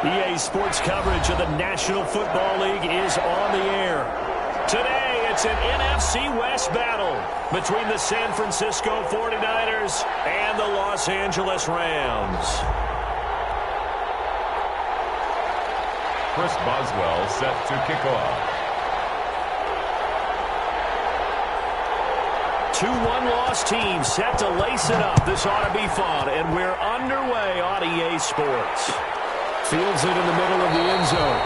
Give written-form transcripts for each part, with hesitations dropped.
EA Sports coverage of the National Football League is on the air. Today, it's an NFC West battle between the San Francisco 49ers and the Los Angeles Rams. Chris Boswell set to kick off. 2-1 loss team set to lace it up. This ought to be fun, and we're underway on EA Sports. Fields it in the middle of the end zone.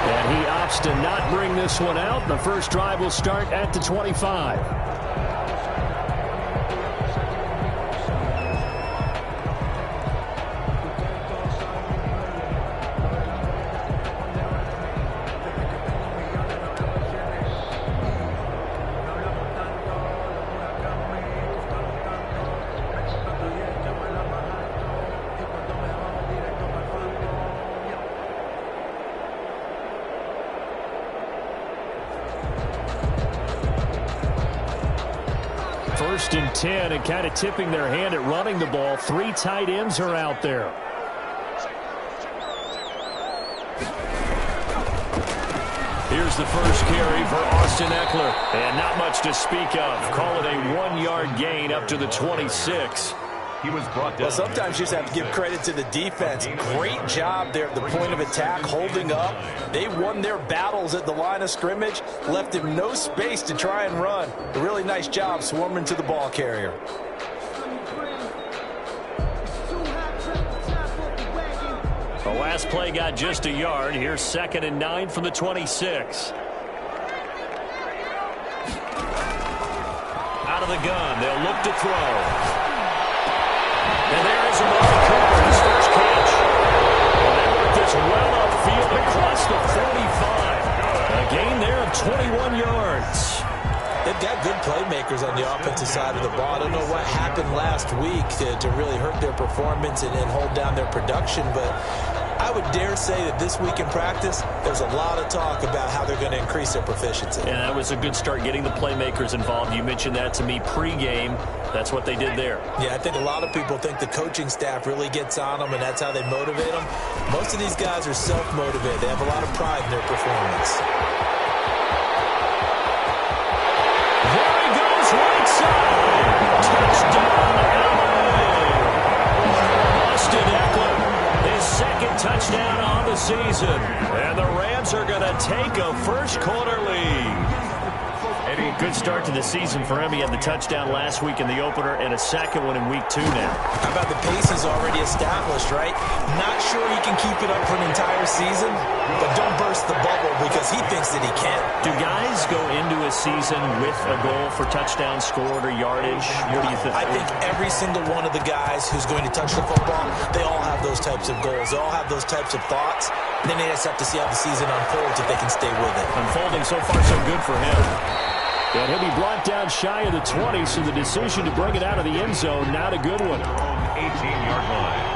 And he opts to not bring this one out. The first drive will start at the 25. First and 10, and kind of tipping their hand at running the ball. 3 tight ends are out there. Here's the first carry for Austin Eckler. And not much to speak of. Call it a 1-yard gain up to the 26. He was brought down. Well, sometimes you just have to give credit to the defense. Great job there at the point of attack, holding up. They won their battles at the line of scrimmage, left him no space to try and run. A really nice job swarming to the ball carrier. The last play got just a yard. Here's 2nd and 9 from the 26. Out of the gun, they'll look to throw. And there is Amari Cooper, his first catch. And they work this well upfield across the 45. A gain there of 21 yards. They've got good playmakers on the offensive side of the ball. I don't know what happened last week to really hurt their performance and hold down their production, but I would dare say that this week in practice, there's a lot of talk about how they're going to increase their proficiency. And that was a good start, getting the playmakers involved. You mentioned that to me pregame. That's what they did there. Yeah, I think a lot of people think the coaching staff really gets on them, and that's how they motivate them. Most of these guys are self-motivated. They have a lot of pride in their performance. There he goes, right side. Touchdown, LA. Austin Eckler, his 2nd touchdown on the season. And the Rams are going to take a first-quarter lead. Good start to the season for him. He had the touchdown last week in the opener and a second one in week 2 now. How about the pace is already established, right? Not sure he can keep it up for an entire season, but don't burst the bubble because he thinks that he can. Do guys go into a season with a goal for touchdown scored or yardage? What do you think? I think every single one of the guys who's going to touch the football, they all have those types of goals. They all have those types of thoughts. Then they just have to see how the season unfolds if they can stay with it. Unfolding so far so good for him. And he'll be brought down shy of the 20, so the decision to bring it out of the end zone, not a good one. 18-yard line.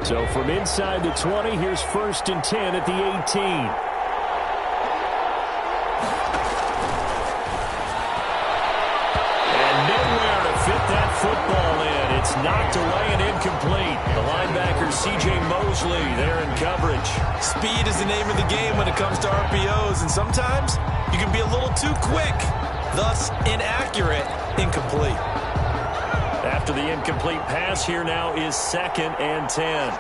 So from inside the 20, here's 1st and 10 at the 18. Football in. It's knocked away and incomplete. The linebacker, C.J. Mosley, there in coverage. Speed is the name of the game when it comes to RPOs, and sometimes you can be a little too quick, thus inaccurate, incomplete. After the incomplete pass, here now is 2nd and 10.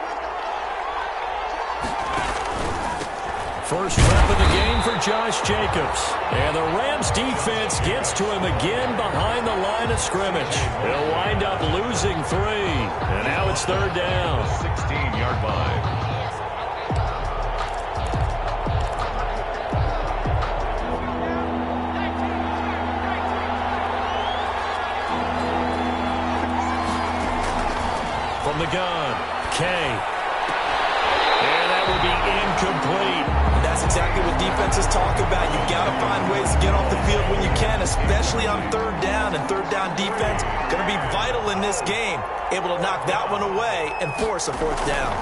First rep of the game for Josh Jacobs. And the Rams defense gets to him again behind the line of scrimmage. They'll wind up losing 3. And now it's 3rd down. 16-yard line. From the gun, Kay. And that will be incomplete. That's exactly what defenses talk about. You've got to find ways to get off the field when you can, especially on 3rd down. And 3rd down defense going to be vital in this game. Able to knock that one away and force a 4th down.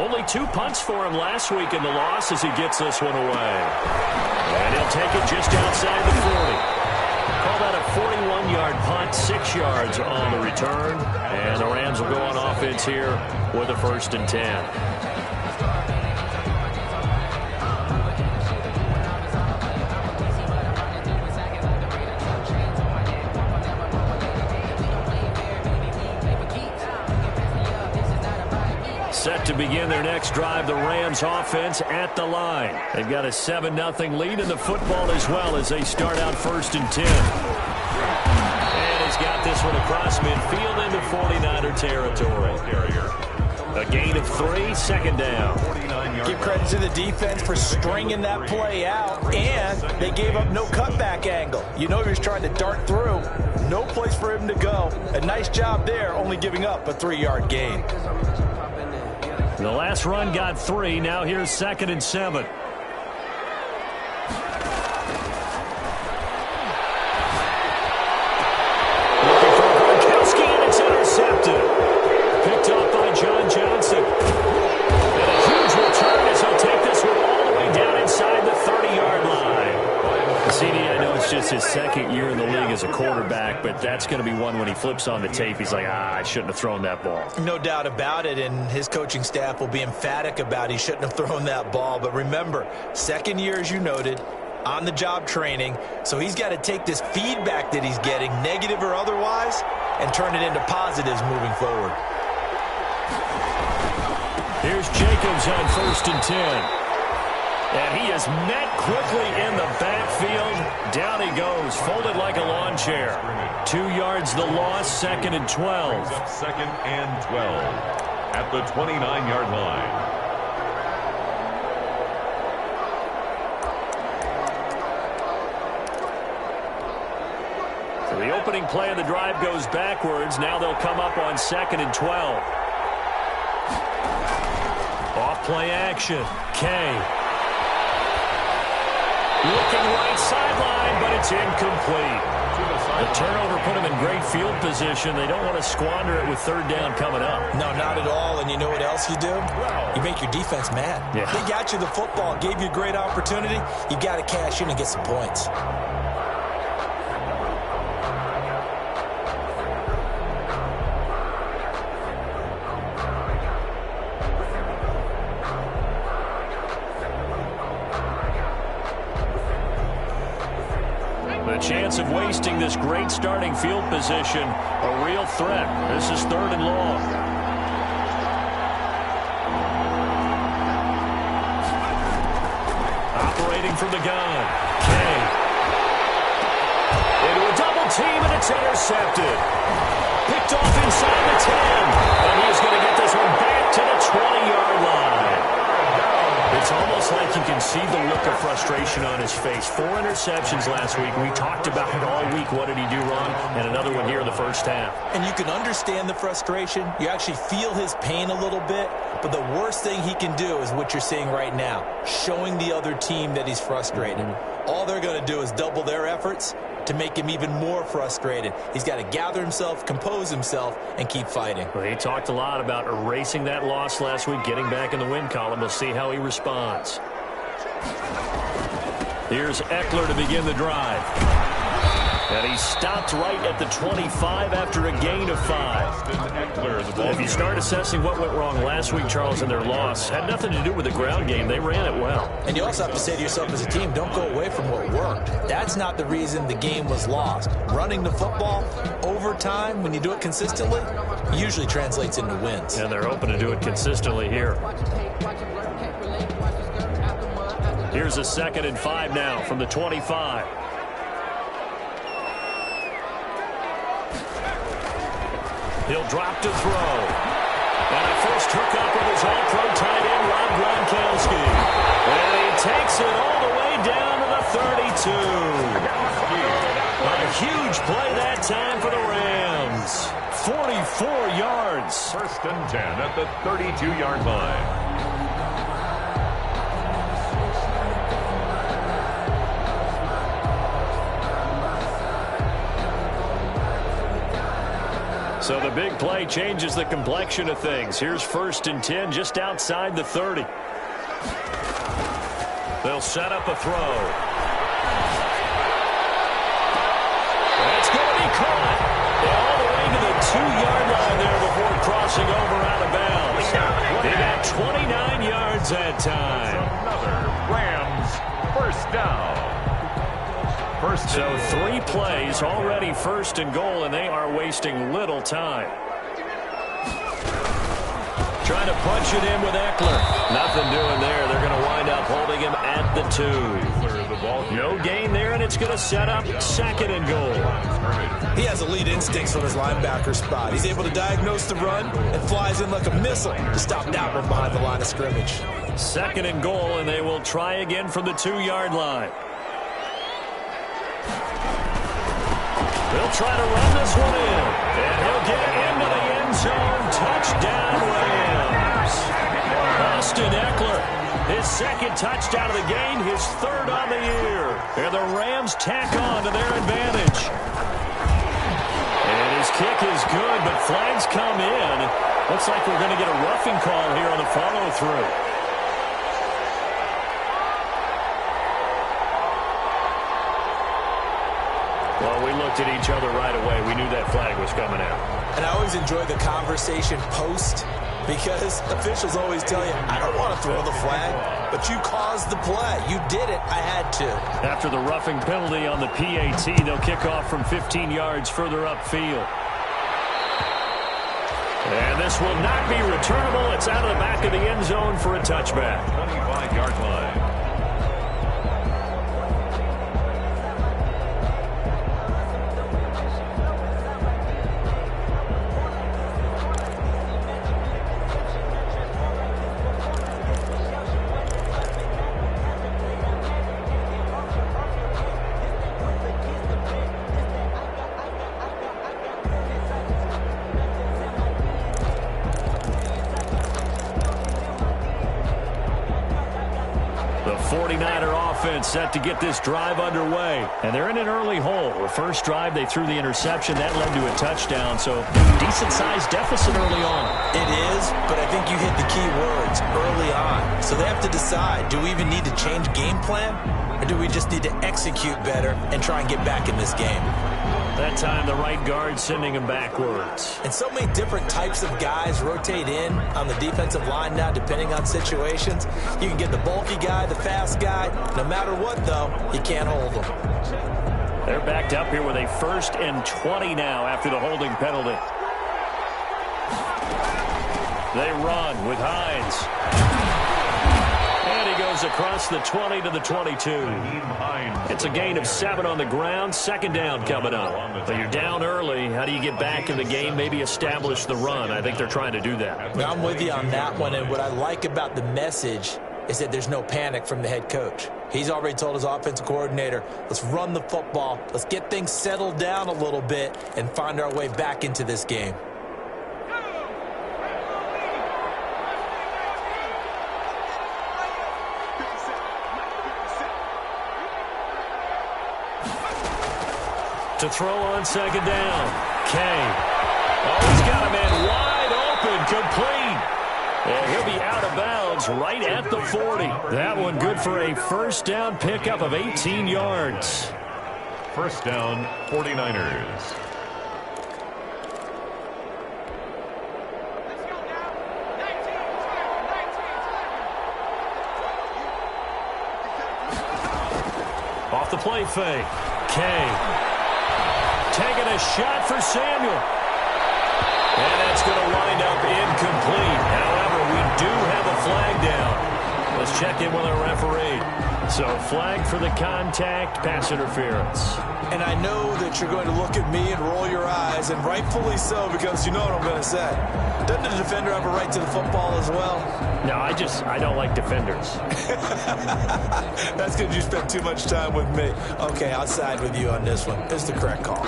Only 2 punts for him last week in the loss as he gets this one away. And he'll take it just outside the 40. Call that a 41-yard punt, 6 yards on the return. And the Rams will go on offense here with a 1st and 10. Set to begin their next drive, the Rams offense at the line. They've got a 7-0 lead in the football as well as they start out 1st and 10. And he's got this one across midfield into 49er territory. A gain of 3, 2nd down. Give credit to the defense for stringing that play out, and they gave up no cutback angle. You know he was trying to dart through. No place for him to go. A nice job there, only giving up a 3-yard gain. The last run got 3. Now here's 2nd and 7. Looking for Gronkowski, and it's intercepted. Picked off by John Johnson. And a huge return as he'll take this one all the way down inside the 30-yard line. CD, I know it's just his 2nd year in the league as a quarterback, but that's going to be one when he flips on the tape. He's like, I shouldn't have thrown that ball. No doubt about it, and his coaching staff will be emphatic about he shouldn't have thrown that ball. But remember, 2nd year, as you noted, on-the-job training, so he's got to take this feedback that he's getting, negative or otherwise, and turn it into positives moving forward. Here's Jacobs on 1st and 10. And he is met quickly in the backfield. Down he goes, folded like a lawn chair. 2 yards the loss, 2nd and 12. 2nd and 12 at the 29-yard line. So the opening play of the drive goes backwards. Now they'll come up on 2nd and 12. Off play action. Kay. Looking right sideline, but it's incomplete. The turnover put them in great field position. They don't want to squander it with 3rd down coming up. No, not at all. And you know what else you do? You make your defense mad. Yeah. They got you the football, gave you a great opportunity. You got to cash in and get some points. Chance of wasting this great starting field position, a real threat. This is 3rd and long. Operating from the gun. Kay. Into a double team, and it's intercepted. Picked off inside the 10. And he's going to get this one back to the 20-yard line. It's almost like you can see the look of frustration on his face. 4 interceptions last week. We talked about it all week. What did he do wrong? And another one here in the 1st half. And you can understand the frustration. You actually feel his pain a little bit. But the worst thing he can do is what you're seeing right now, showing the other team that he's frustrated. All they're going to do is double their efforts to make him even more frustrated. He's got to gather himself, compose himself, and keep fighting. Well, he talked a lot about erasing that loss last week, getting back in the win column. We'll see how he responds. Here's Eckler to begin the drive. And he stopped right at the 25 after a gain of 5. If you start assessing what went wrong last week, Charles, in their loss, had nothing to do with the ground game. They ran it well. And you also have to say to yourself as a team, don't go away from what worked. That's not the reason the game was lost. Running the football over time, when you do it consistently, usually translates into wins. And they're hoping to do it consistently here. Here's a 2nd and 5 now from the 25. He'll drop to throw. And a first hookup of his all-pro tight end, Rob Gronkowski. And he takes it all the way down to the 32. A huge play that time for the Rams. 44 yards. 1st and 10 at the 32-yard line. So the big play changes the complexion of things. Here's 1st and 10 just outside the 30. They'll set up a throw. That's going to be caught. All the way to the 2-yard line there before crossing over out of bounds. They got 29 yards that time. Another Rams first down. So 3 plays, already 1st and goal, and they are wasting little time. Trying to punch it in with Eckler. Nothing doing there. They're going to wind up holding him at the 2. No gain there, and it's going to set up 2nd and goal. He has elite instincts from his linebacker spot. He's able to diagnose the run and flies in like a missile to stop Dalvin behind the line of scrimmage. 2nd and goal, and they will try again from the 2-yard line. They'll try to run this one in, and he'll get into the end zone. Touchdown, Rams. Austin Eckler, his 2nd touchdown of the game, his 3rd on the year. And the Rams tack on to their advantage. And his kick is good, but flags come in. Looks like we're going to get a roughing call here on the follow-through. Well, we looked at each other right away. We knew that flag was coming out. And I always enjoy the conversation post because officials always tell you, I don't want to throw the flag, but you caused the play. You did it. I had to. After the roughing penalty on the PAT, they'll kick off from 15 yards further upfield. And this will not be returnable. It's out of the back of the end zone for a touchback. 25-yard line. The 49er offense set to get this drive underway. And they're in an early hole. The first drive, they threw the interception. That led to a touchdown. So decent-sized deficit early on. It is, but I think you hit the key words early on. So they have to decide, do we even need to change game plan? Or do we just need to execute better and try and get back in this game? That time, the right guard sending him backwards. And so many different types of guys rotate in on the defensive line now, depending on situations. You can get the bulky guy, the fast guy. No matter what, though, you can't hold them. They're backed up here with a 1st and 20 now after the holding penalty. They run with Hines. And he goes across the 20 to the 22. It's a gain of 7 on the ground. 2nd down coming up. But you're down early. How do you get back in the game? Maybe establish the run. I think they're trying to do that. I'm with you on that one. And what I like about the message is that there's no panic from the head coach. He's already told his offensive coordinator, let's run the football. Let's get things settled down a little bit and find our way back into this game. To throw on 2nd down. Kay. Oh, he's got a man wide open, complete. And he'll be out of bounds right at the 40. That one good for a 1st down pickup of 18 yards. 1st down, 49ers. Off the play fake. Kay. Taking a shot for Samuel. And that's going to wind up incomplete. However, we do have a flag down. Let's check in with our referee. So flag for the contact, pass interference. And I know that you're going to look at me and roll your eyes, and rightfully so, because you know what I'm going to say. Doesn't the defender have a right to the football as well? No, I don't like defenders. That's because you spent too much time with me. Okay, I'll side with you on this one. It's the correct call.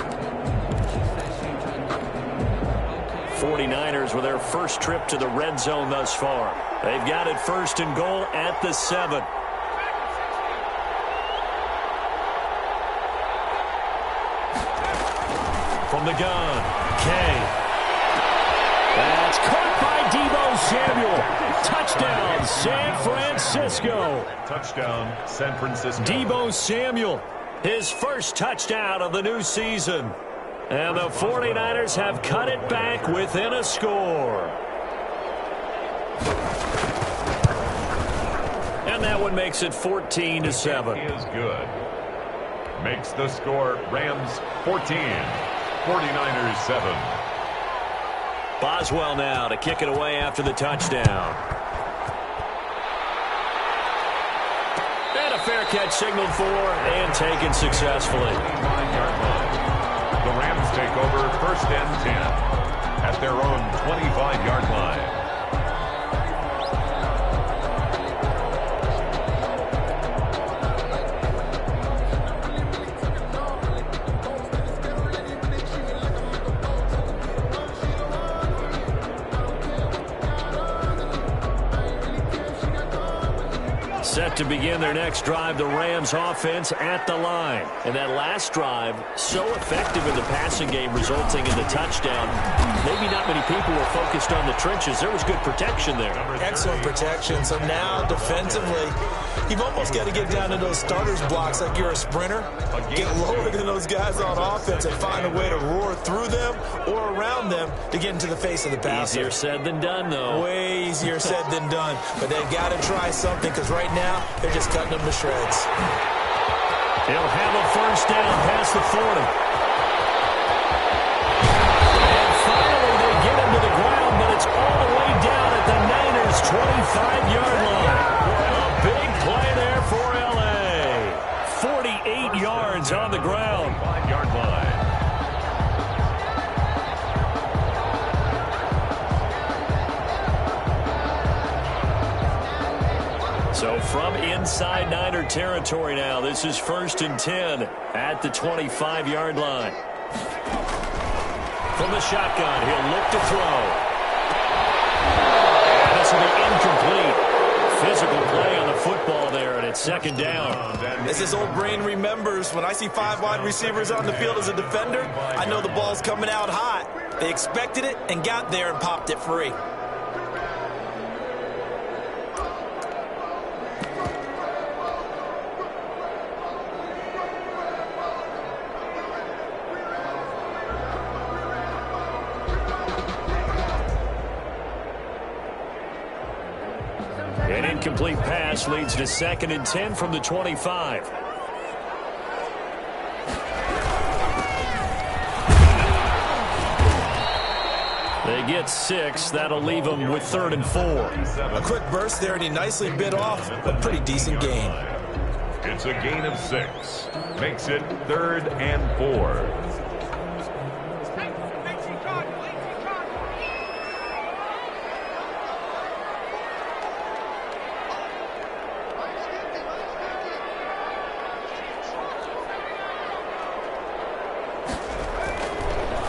49ers with their first trip to the red zone thus far. They've got it 1st and goal at the 7. From the gun, Kay. That's caught by Deebo Samuel. Touchdown, San Francisco. Touchdown, San Francisco. Deebo Samuel, his first touchdown of the new season. And the 49ers have cut it back within a score. And that one makes it 14-7. He is good. Makes the score Rams 14, 49ers 7. Boswell now to kick it away after the touchdown. And a fair catch signaled for and taken successfully. 25-yard line. The Rams take over 1st and 10 at their own 25-yard line. Set to begin their next drive, the Rams offense at the line. And that last drive, so effective in the passing game, resulting in the touchdown. Maybe not many people were focused on the trenches. There was good protection there. Excellent protection. So now, defensively, you've almost got to get down to those starters blocks like you're a sprinter. Get lower than those guys on offense and find a way to roar through them or around them to get into the face of the passer. Easier said than done, though. Way easier said than done. But they've got to try something because right now, they're just cutting them to shreds. He'll have a first down past the 40. And finally, they get him to the ground, but it's all the way down at the Niners' 25-yard line. A big play there for L.A. 48 yards on the ground. 5-yard line. So from inside Niner territory now, this is 1st and 10 at the 25-yard line. From the shotgun, he'll look to throw. And this will be incomplete. Physical play on the football there, and it's 2nd down. As this old brain remembers, when I see 5 wide receivers on the field as a defender, I know the ball's coming out hot. They expected it and got there and popped it free. An incomplete pass leads to 2nd and 10 from the 25. They get 6. That'll leave them with 3rd and 4. A quick burst there, and he nicely bit off a pretty decent gain. It's a gain of 6. Makes it 3rd and 4.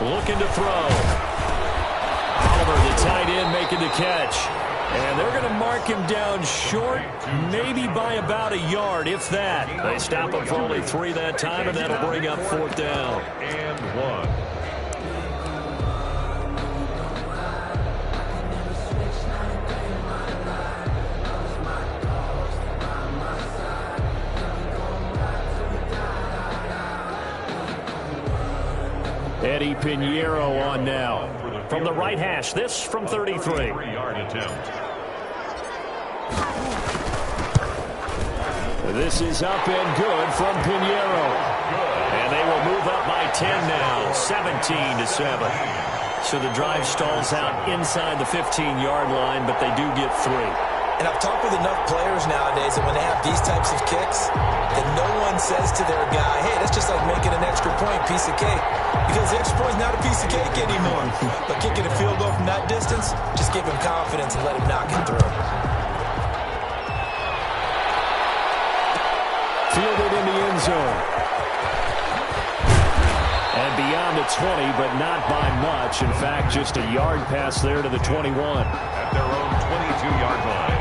Looking to throw. Oliver, the tight end, making the catch. And they're going to mark him down short, maybe by about a yard, if that. They stop him for only 3 that time, and that'll bring up 4th down. And 1. Eddie Pinheiro on now. From the right hash, this from 33. 3-yard attempt. This is up and good from Pinheiro. And they will move up by 10 now, 17-7. So the drive stalls out inside the 15-yard line, but they do get 3. And I've talked with enough players nowadays that when they have these types of kicks, that no one says to their guy, hey, that's just like making an extra point, piece of cake. Because the extra point's not a piece of cake anymore. But kicking a field goal from that distance, just give him confidence and let him knock it through. Fielded in the end zone. And beyond the 20, but not by much. In fact, just a yard pass there to the 21. At their own 22-yard line.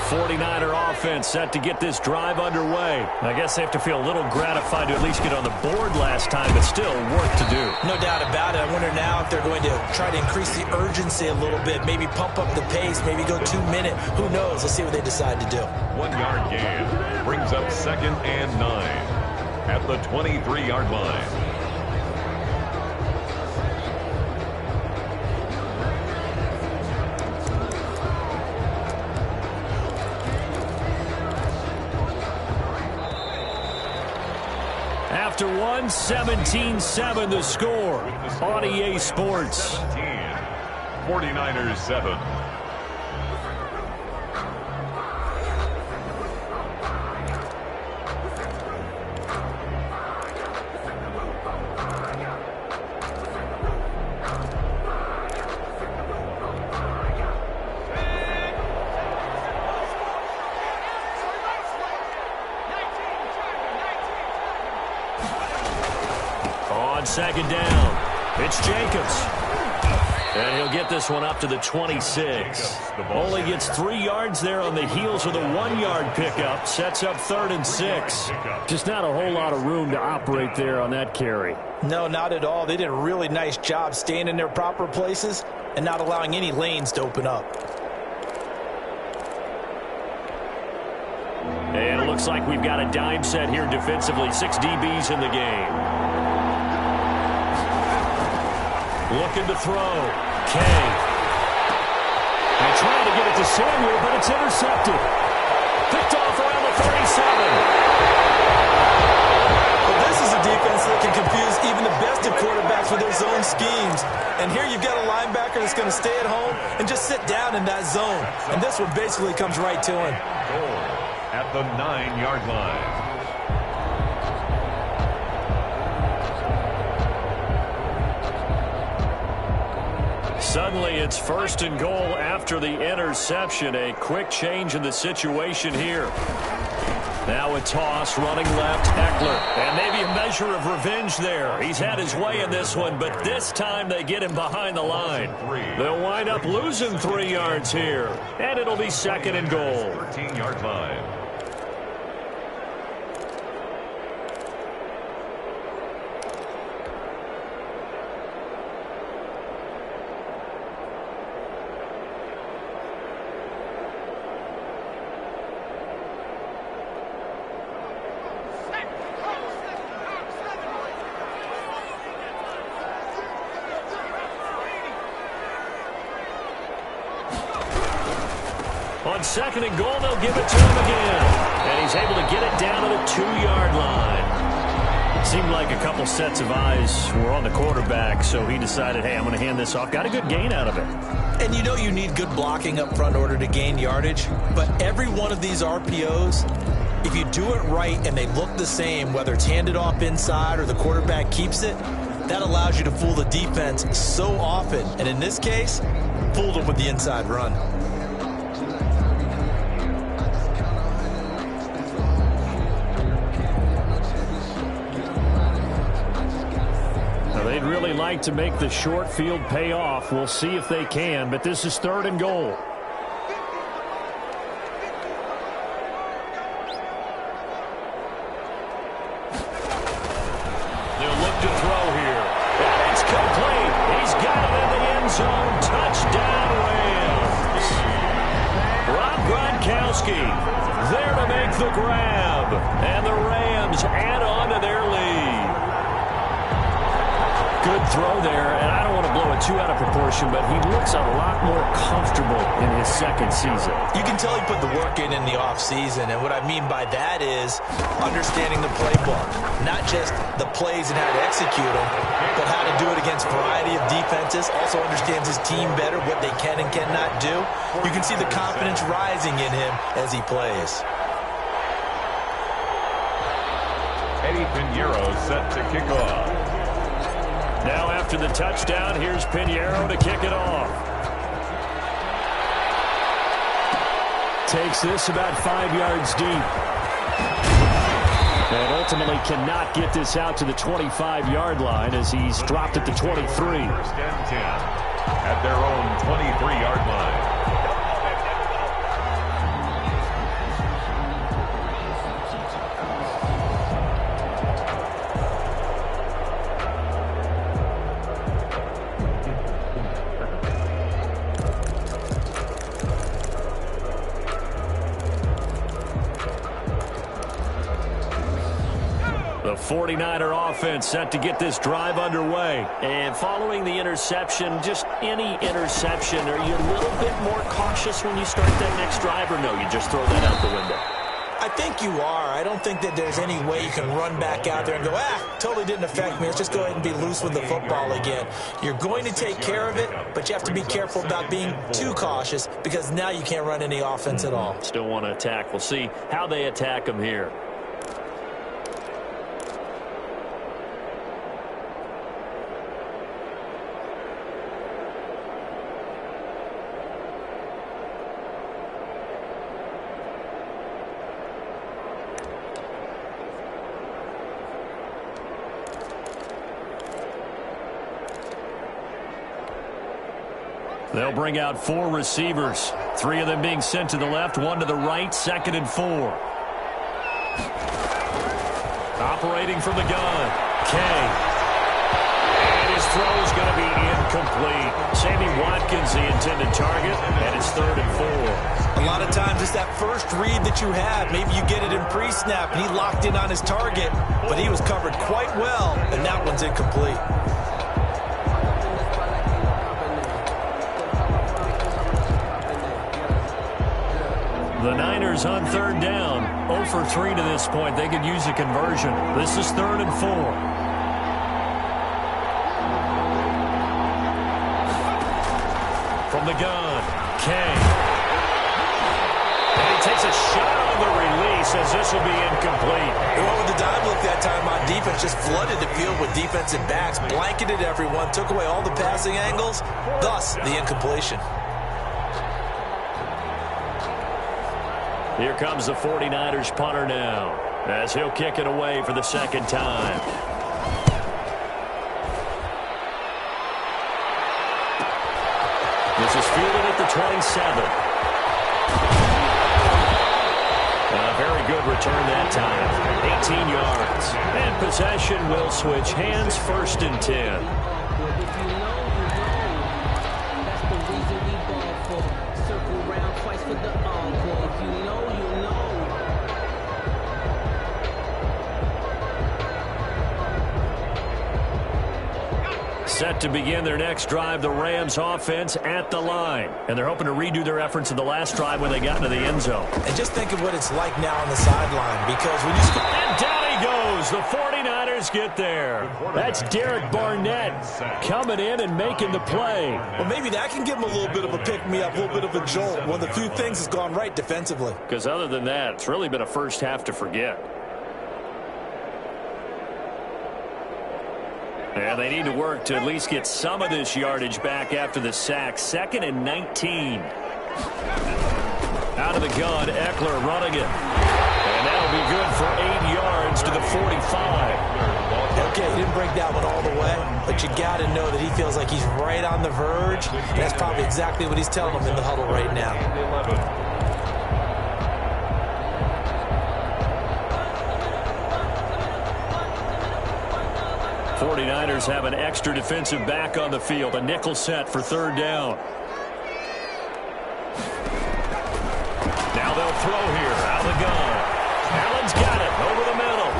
49er offense set to get this drive underway. I guess they have to feel a little gratified to at least get on the board last time, but still work to do. No doubt about it. I wonder now if they're going to try to increase the urgency a little bit, maybe pump up the pace, maybe go 2 minute. Who knows? Let's see what they decide to do. 1 yard gain brings up 2nd and 9 at the 23-yard line. After 17-7 the score on EA Sports. 49ers 7. Second down. It's Jacobs. And he'll get this one up to the 26. Only gets 3 yards there on the heels of the 1 yard pickup. Sets up 3rd and 6. Just not a whole lot of room to operate there on that carry. No, not at all. They did a really nice job staying in their proper places and not allowing any lanes to open up. And it looks like we've got a dime set here defensively. 6 DBs in the game. Looking to throw. Kay. And trying to get it to Samuel, but it's intercepted. Picked off around the 37. Well, this is a defense that can confuse even the best of quarterbacks with their zone schemes. And here you've got a linebacker that's going to stay at home and just sit down in that zone. And this one basically comes right to him. Goal at the 9-yard line. Suddenly, it's 1st and goal after the interception. A quick change in the situation here. Now a toss, running left, Eckler. And maybe a measure of revenge there. He's had his way in this one, but this time they get him behind the line. They'll wind up losing 3 yards here. And it'll be 2nd and goal. 13-yard line. On 2nd and goal, they'll give it to him again. And he's able to get it down to the 2-yard line. Seemed like a couple sets of eyes were on the quarterback, so he decided, hey, I'm going to hand this off. Got a good gain out of it. And you know you need good blocking up front in order to gain yardage. But every one of these RPOs, if you do it right and they look the same, whether it's handed off inside or the quarterback keeps it, that allows you to fool the defense so often. And in this case, fooled them with the inside run. They'd really like to make the short field pay off. We'll see if they can, but this is 3rd and goal. They'll look to throw here. And it's complete. He's got it in the end zone. Touchdown, Rams. Rob Gronkowski there to make the grab. And the Rams add on to their lead. Good throw there, and I don't want to blow it too out of proportion, but he looks a lot more comfortable in his 2nd season. You can tell he put the work in the offseason, and what I mean by that is understanding the playbook. Not just the plays and how to execute them, but how to do it against a variety of defenses. Also understands his team better, what they can and cannot do. You can see the confidence rising in him as he plays. Eddie Pinheiro set to kick off. Now after the touchdown, here's Pinheiro to kick it off. Takes this about 5 yards deep. And ultimately cannot get this out to the 25-yard line as he's dropped at the 23. 1st and 10 at their own 23-yard line. 49er offense set to get this drive underway. And following the interception, just any interception, are you a little bit more cautious when you start that next drive, or no, you just throw that out the window? I think you are. I don't think that there's any way you can run back out there and go, totally didn't affect me. Let's just go ahead and be loose with the football again. You're going to take care of it, but you have to be careful about being too cautious because now you can't run any offense at all. Still want to attack. We'll see how they attack them here. They'll bring out 4 receivers, 3 of them being sent to the left, 1 to the right, 2nd and 4. Operating from the gun, Kay. And his throw is going to be incomplete. Sammy Watkins, the intended target, and it's 3rd and 4. A lot of times it's that first read that you have. Maybe you get it in pre-snap, and he locked in on his target, but he was covered quite well, and that one's incomplete. The Niners on 3rd down, 0 for 3 to this point. They could use a conversion. This is 3rd and 4. From the gun, Kay. And he takes a shot on the release as this will be incomplete. They went with the dime look that time on defense, just flooded the field with defensive backs, blanketed everyone, took away all the passing angles, thus the incompletion. Here comes the 49ers punter now, as he'll kick it away for the 2nd time. This is fielded at the 27. A very good return that time, 18 yards. And possession will switch hands, 1st and 10. Set to begin their next drive, the Rams offense at the line. And they're hoping to redo their efforts in the last drive when they got into the end zone. And just think of what it's like now on the sideline, because when you score... And down he goes. The 49ers get there. That's Derek Barnett coming in and making the play. Well, maybe that can give him a little bit of a pick-me-up, a little bit of a jolt. One of the few things that's gone right defensively. Because other than that, it's really been a first half to forget. And they need to work to at least get some of this yardage back after the sack. 2nd and 19. Out of the gun, Eckler running it. And that'll be good for 8 yards to the 45. Okay, he didn't break that one all the way, but you got to know that he feels like he's right on the verge. And that's probably exactly what he's telling them in the huddle right now. 49ers have an extra defensive back on the field. A nickel set for 3rd down. Now they'll throw here out of the gun. Allen's got it over the middle.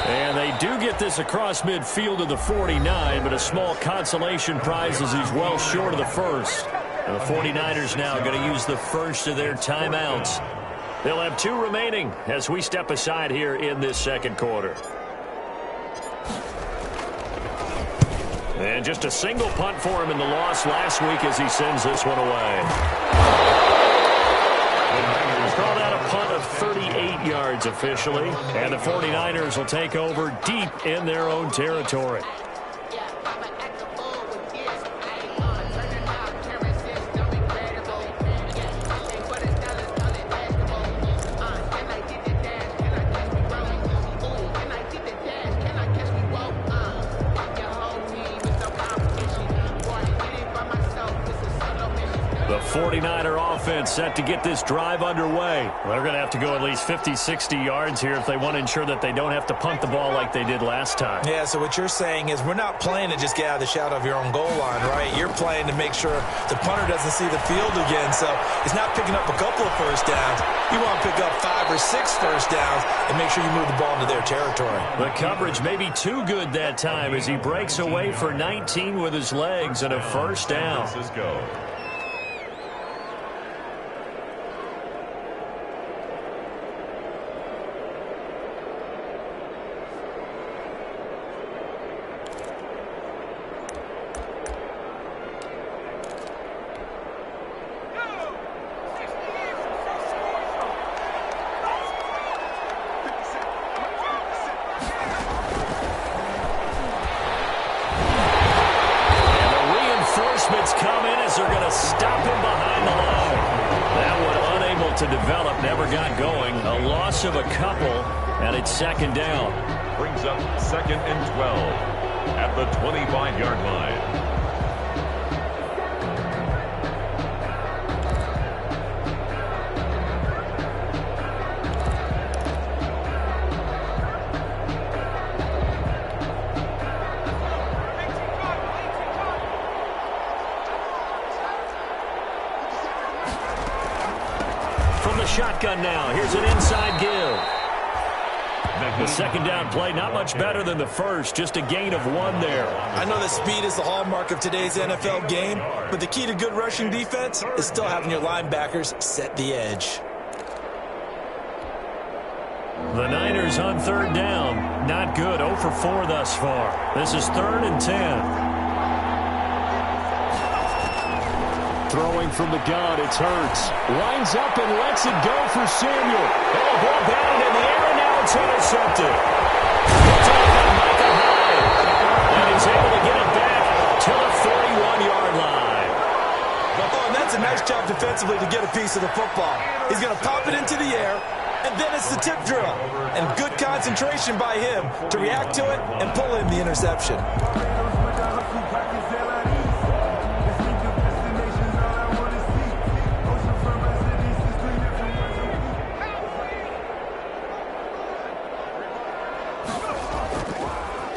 And they do get this across midfield to the 49, but a small consolation prize as he's well short of the first. And the 49ers now going to use the first of their timeouts. They'll have 2 remaining as we step aside here in this 2nd quarter. And just a single punt for him in the loss last week as he sends this one away. Called out a punt of 38 yards officially. And the 49ers will take over deep in their own territory. The 49er offense set to get this drive underway. Well, they're going to have to go at least 50, 60 yards here if they want to ensure that they don't have to punt the ball like they did last time. Yeah, so what you're saying is we're not playing to just get out of the shadow of your own goal line, right? You're playing to make sure the punter doesn't see the field again. So it's not picking up a couple of first downs. You want to pick up 5 or 6 first downs and make sure you move the ball into their territory. The coverage may be too good that time as he breaks away for 19 with his legs and a first down. Francisco. Come in as they're going to stop him behind the line. That one unable to develop, never got going. A loss of a couple, and it's second down. Brings up 2nd and 12 at the 25-yard line. Shotgun now. Here's an inside give. The second down play, not much better than the first. Just a gain of 1 there. I know that speed is the hallmark of today's NFL game, but the key to good rushing defense is still having your linebackers set the edge. The Niners on third down. Not good. 0 for 4 thus far. This is 3rd and 10. Throwing from the gun, it's Hurts. Lines up and lets it go for Samuel. And a ball batted in the air, and now it's intercepted. It's off by Micah Hyde. And he's able to get it back to the 41-yard line. Oh, and that's a nice job defensively to get a piece of the football. He's going to pop it into the air, and then it's the tip drill. And good concentration by him to react to it and pull in the interception.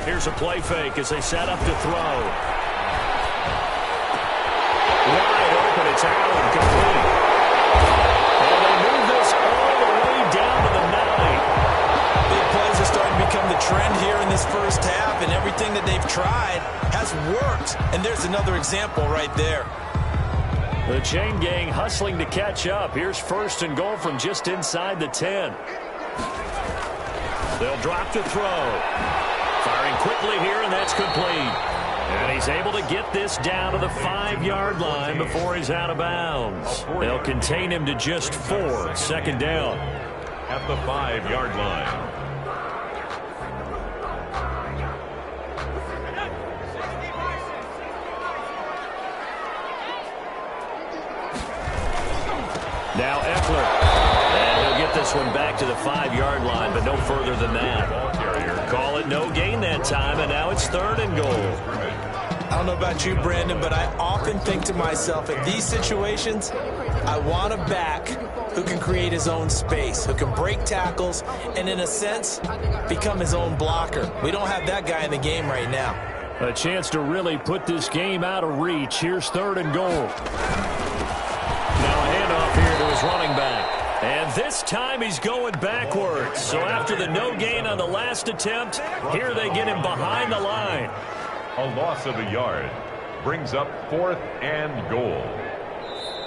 Here's a play fake as they set up to throw. Wide open, it's Allen, complete. And they move this all the way down to the 9. Big plays are starting to become the trend here in this first half, and everything that they've tried has worked. And there's another example right there. The chain gang hustling to catch up. Here's 1st and goal from just inside the 10. They'll drop to throw. Firing quickly here, and that's complete. And he's able to get this down to the 5-yard line before he's out of bounds. They'll contain him to just 4. 2nd down. At the 5-yard line. Now Eckler. And he'll get this one back to the 5-yard line, but no further than that. Call it no gain that time, and now it's 3rd and goal. I don't know about you, Brandon, but I often think to myself, in these situations, I want a back who can create his own space, who can break tackles, and in a sense, become his own blocker. We don't have that guy in the game right now. A chance to really put this game out of reach. Here's 3rd and goal. Now a handoff here to his running back. And this time he's going backwards. So after the no gain on the last attempt, here they get him behind the line. A loss of a yard brings up 4th and goal.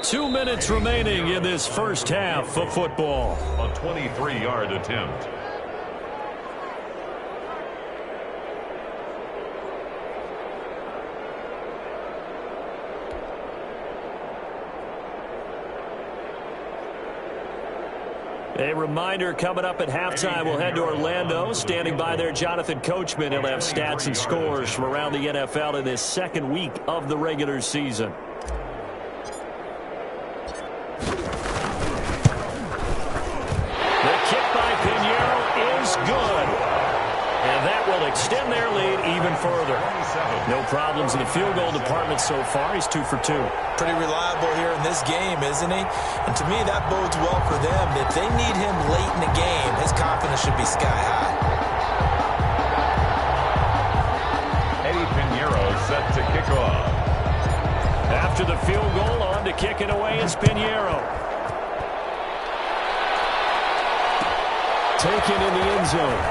2 minutes remaining in this first half of football. A 23-yard attempt. A reminder, coming up at halftime, we'll head to Orlando. Standing by there, Jonathan Coachman. He'll have stats and scores from around the NFL in this 2nd week of the regular season. The kick by Pinheiro is good. And that will extend their lead even further. No problems in the field goal department so far. He's 2 for 2. Pretty reliable here in this game, isn't he? And to me, that bodes well for them. If they need him late in the game, his confidence should be sky high. Eddie Pinheiro set to kick off. After the field goal, on to kick it away is Pinheiro. Taken in the end zone.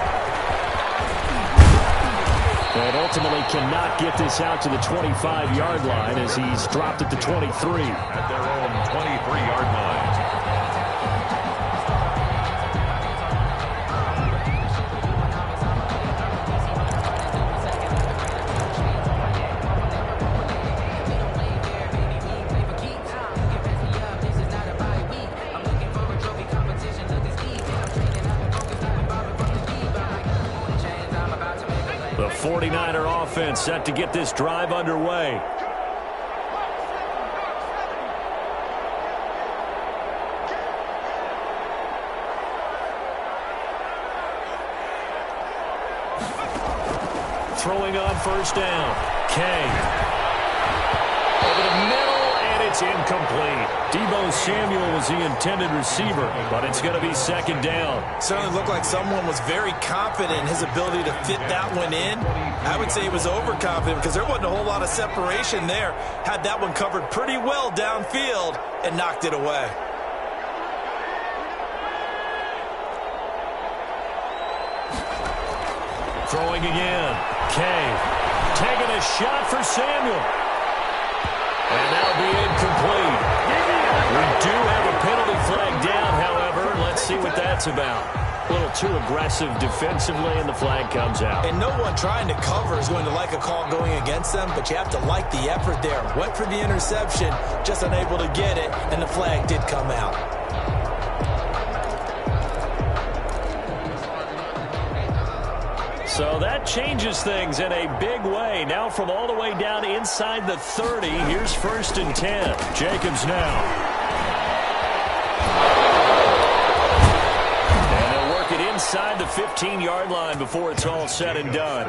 And ultimately cannot get this out to the 25-yard line as he's dropped at the 23. At their own 23-yard line. The 49er offense set to get this drive underway. Throwing on first down. Kay. Over the middle, and it's incomplete. Deebo Samuel was the intended receiver, but it's going to be second down. Certainly looked like someone was very confident in his ability to fit that one in. I would say he was overconfident because there wasn't a whole lot of separation there. Had that one covered pretty well downfield and knocked it away. Throwing again. Kay taking a shot for Samuel. And that'll be incomplete. We do have a penalty flag down, however. Let's see what that's about. A little too aggressive defensively, and the flag comes out. And no one trying to cover is going to like a call going against them, but you have to like the effort there. Went for the interception, just unable to get it, and the flag did come out. So that changes things in a big way. Now from all the way down inside the 30, here's 1st and 10. Jacobs now. And they'll work it inside the 15-yard line before it's all said and done.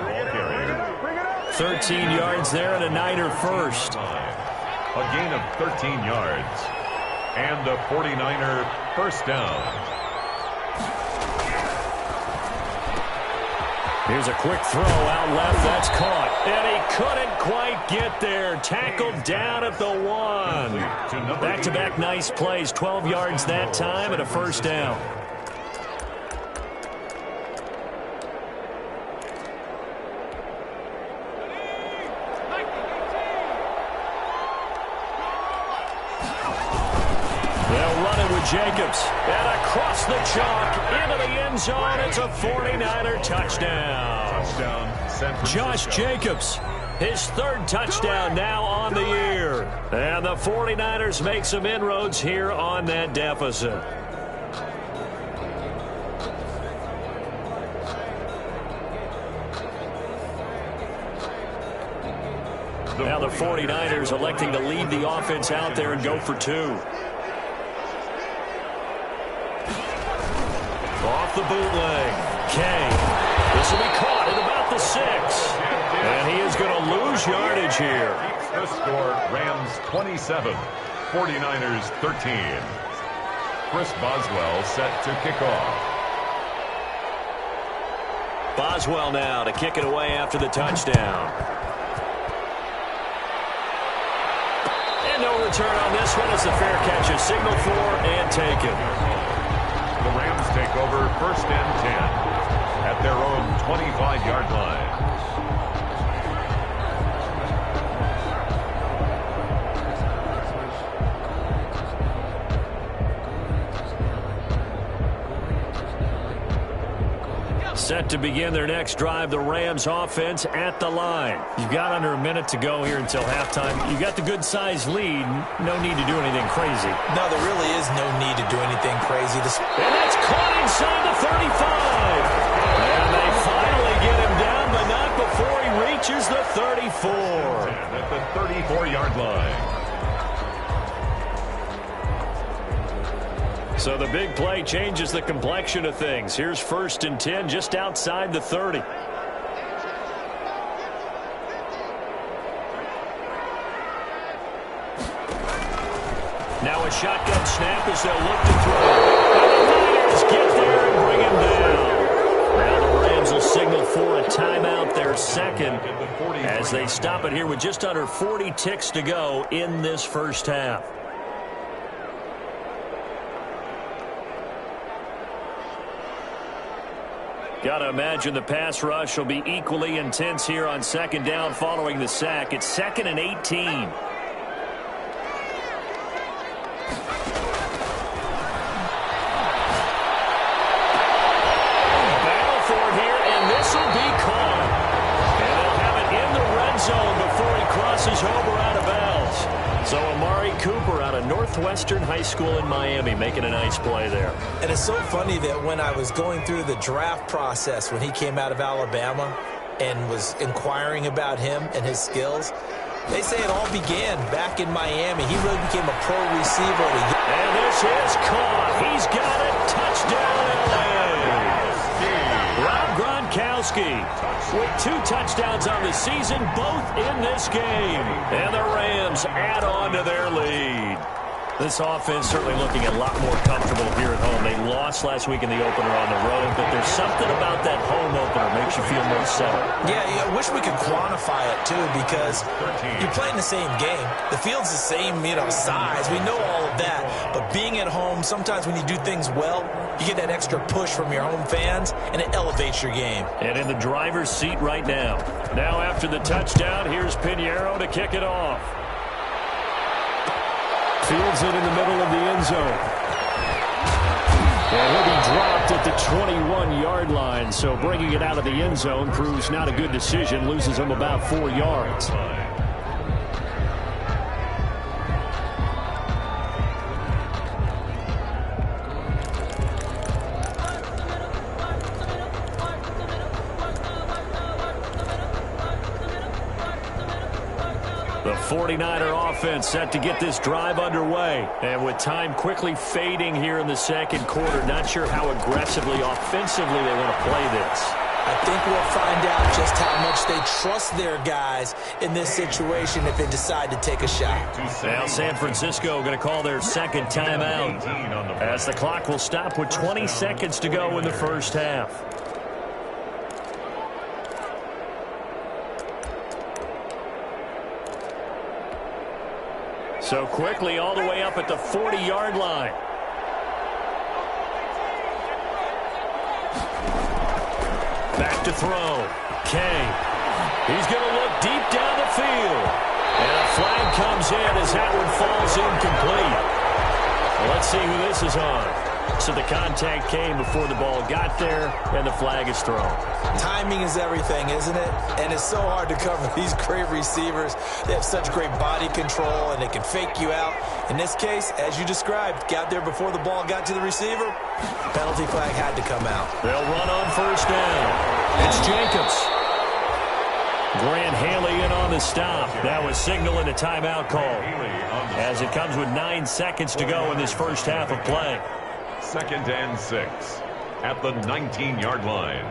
13 yards there and a Niner first. A gain of 13 yards. And a 49er first down. Here's a quick throw out left. That's caught. And he couldn't quite get there. Tackled down at the 1. Back-to-back nice plays. 12 yards that time and a first down. They'll run it with Jacobs. And across the chalk into the end zone. It's a 49er touchdown. Josh Jacobs, his 3rd touchdown now on the year. And the 49ers make some inroads here on that deficit. Now the 49ers electing to lead the offense out there and go for 2. Off the bootleg. Kay. This will be caught at about the 6. And he is going to lose yardage here. The score, Rams 27, 49ers 13. Chris Boswell set to kick off. Boswell now to kick it away after the touchdown. And no return on this one as the fair catch is signaled for and taken. The Rams take over 1st and 10 at their own 25-yard line. Set to begin their next drive, the Rams offense at the line. You've got under a minute to go here until halftime. You've got the good-sized lead. No need to do anything crazy. No, there really is no need to do anything crazy. And that's caught inside the 35. And they finally get him down, but not before he reaches the 34. At the 34-yard line. So the big play changes the complexion of things. Here's 1st and 10 just outside the 30. Now a shotgun snap as they'll look to throw. And the Niners get there and bring him down. Now the Rams will signal for a timeout, their second, as they stop it here with just under 40 ticks to go in this first half. Got to imagine the pass rush will be equally intense here on second down following the sack. It's 2nd and 18. Battle for it here, and this will be caught. And they'll have it in the red zone before he crosses over out of bounds. So Amari Cooper out of Northwestern High School in Miami making a nice play there. And it's so funny that when I was going through the draft process when he came out of Alabama and was inquiring about him and his skills, they say it all began back in Miami. He really became a pro receiver. And this is caught. He's got it. Touchdown, LA. Rob Gronkowski with 2 touchdowns on the season, both in this game. And the Rams add on to their lead. This offense certainly looking a lot more comfortable here at home. They lost last week in the opener on the road, but there's something about that home opener that makes you feel more settled. Yeah, I wish we could quantify it, too, because you're playing the same game. The field's the same, size. We know all of that. But being at home, sometimes when you do things well, you get that extra push from your home fans, and it elevates your game. And in the driver's seat right now. Now after the touchdown, here's Pinheiro to kick it off. Fields it in the middle of the end zone. And he'll be dropped at the 21-yard line, so bringing it out of the end zone proves not a good decision, loses him about 4 yards. The 49er offense set to get this drive underway. And with time quickly fading here in the second quarter, not sure how aggressively, offensively they want to play this. I think we'll find out just how much they trust their guys in this situation if they decide to take a shot. Now San Francisco going to call their second timeout as the clock will stop with 20 seconds to go in the first half. So quickly all the way up at the 40-yard line. Back to throw. Kay. He's going to look deep down the field. And a flag comes in as that one falls incomplete. Well, let's see who this is on. So the contact came before the ball got there, and the flag is thrown. Timing is everything, isn't it? And it's so hard to cover these great receivers. They have such great body control, and they can fake you out. In this case, as you described, got there before the ball got to the receiver. Penalty flag had to come out. They'll run on first down. It's Jacobs. Grant Haley in on the stop. That was signaling a timeout call as it comes with 9 seconds to go in this first half of play. 2nd and 6 at the 19-yard line.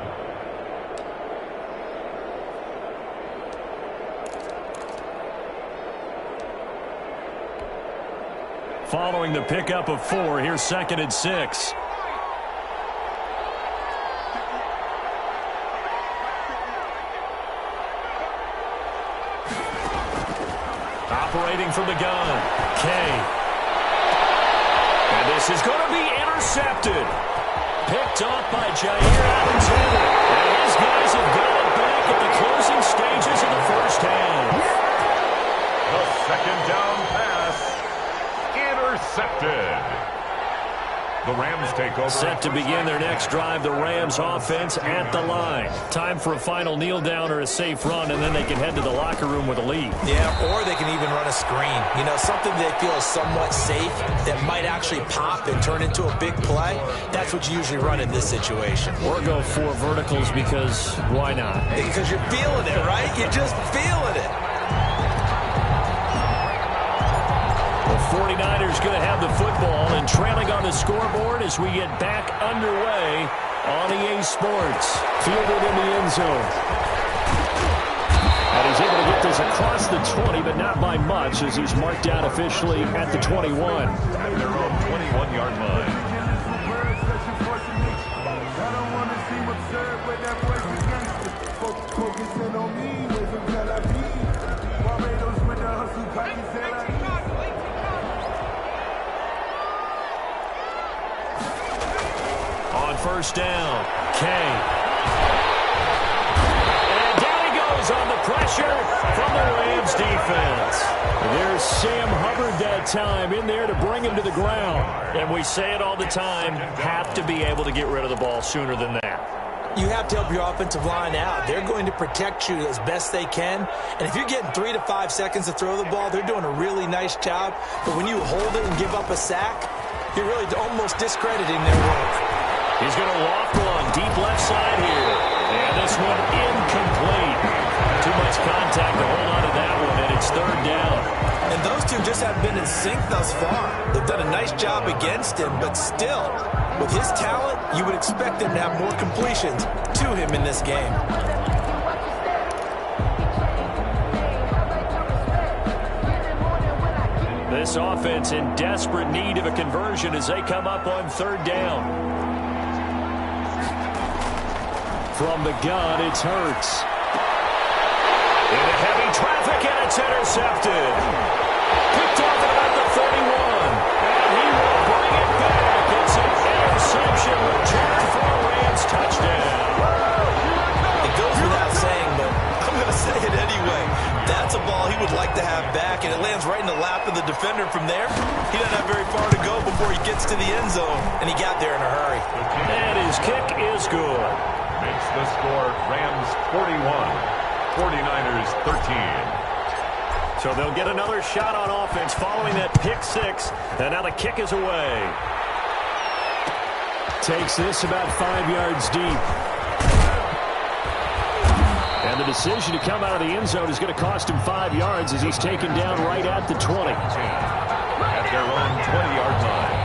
Following the pickup of 4, here's 2nd and 6. Operating from the gun, Kay. And this is going to be intercepted. Picked off by Jair Alexander. And his guys have got it back at the closing stages of the first half. The 2nd down pass intercepted. The Rams take over. Set to begin their next drive, the Rams offense at the line. Time for a final kneel down or a safe run, and then they can head to the locker room with a lead. Yeah, or they can even run a screen. Something they feel is somewhat safe that might actually pop and turn into a big play. That's what you usually run in this situation. Or go 4 verticals because why not? Because you're feeling it, right? You're just feeling it. The 49ers going to have the football and trailing on the scoreboard as we get back underway on EA Sports. Fielded in the end zone. And he's able to get this across gets the 20, but not by much, as he's marked down officially at the 21. At their own 21-yard line. On first down, Kay. And down he goes on the pressure from the Rams defense. There's Sam Hubbard that time in there to bring him to the ground. And we say it all the time, have to be able to get rid of the ball sooner than that. You have to help your offensive line out. They're going to protect you as best they can. And if you're getting 3 to 5 seconds to throw the ball, they're doing a really nice job. But when you hold it and give up a sack, you're really almost discrediting their work. He's going to loft one deep left side here. And this one incomplete. Too much contact to hold on to that one, and it's third down. And those two just haven't been in sync thus far. They've done a nice job against him, but still, with his talent, you would expect him to have more completions to him in this game. This offense in desperate need of a conversion as they come up on third down. From the gun, it's Hurts. Into heavy traffic, and it's intercepted. Picked off at about the 31. And he will bring it back. It's an interception returned for a Rams touchdown. It goes without saying, but I'm going to say it anyway. That's a ball he would like to have back, and it lands right in the lap of the defender from there. He doesn't have very far to go before he gets to the end zone, and he got there in a hurry. And his kick is good. Makes the score Rams 41. 49ers 13. So they'll get another shot on offense following that pick six. And now the kick is away. Takes this about 5 yards deep. And the decision to come out of the end zone is going to cost him 5 yards as he's taken down right at the 20. At their own 20-yard line.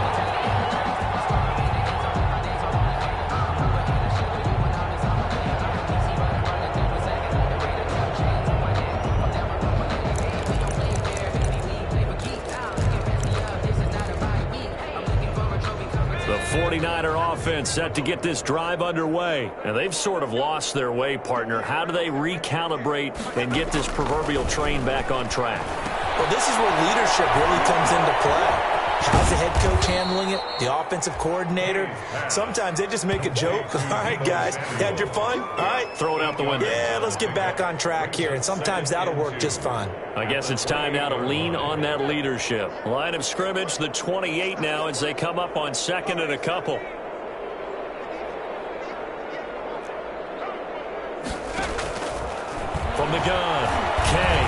The 49er offense set to get this drive underway. And they've sort of lost their way, partner. How do they recalibrate and get this proverbial train back on track? Well, this is where leadership really comes into play. How's the head coach handling it? The offensive coordinator? Sometimes they just make a joke. All right, guys, had your fun? All right. Throw it out the window. Yeah, let's get back on track here. And sometimes that'll work just fine. I guess it's time now to lean on that leadership. Line of scrimmage, the 28 now as they come up on second and a couple. From the gun, Kay.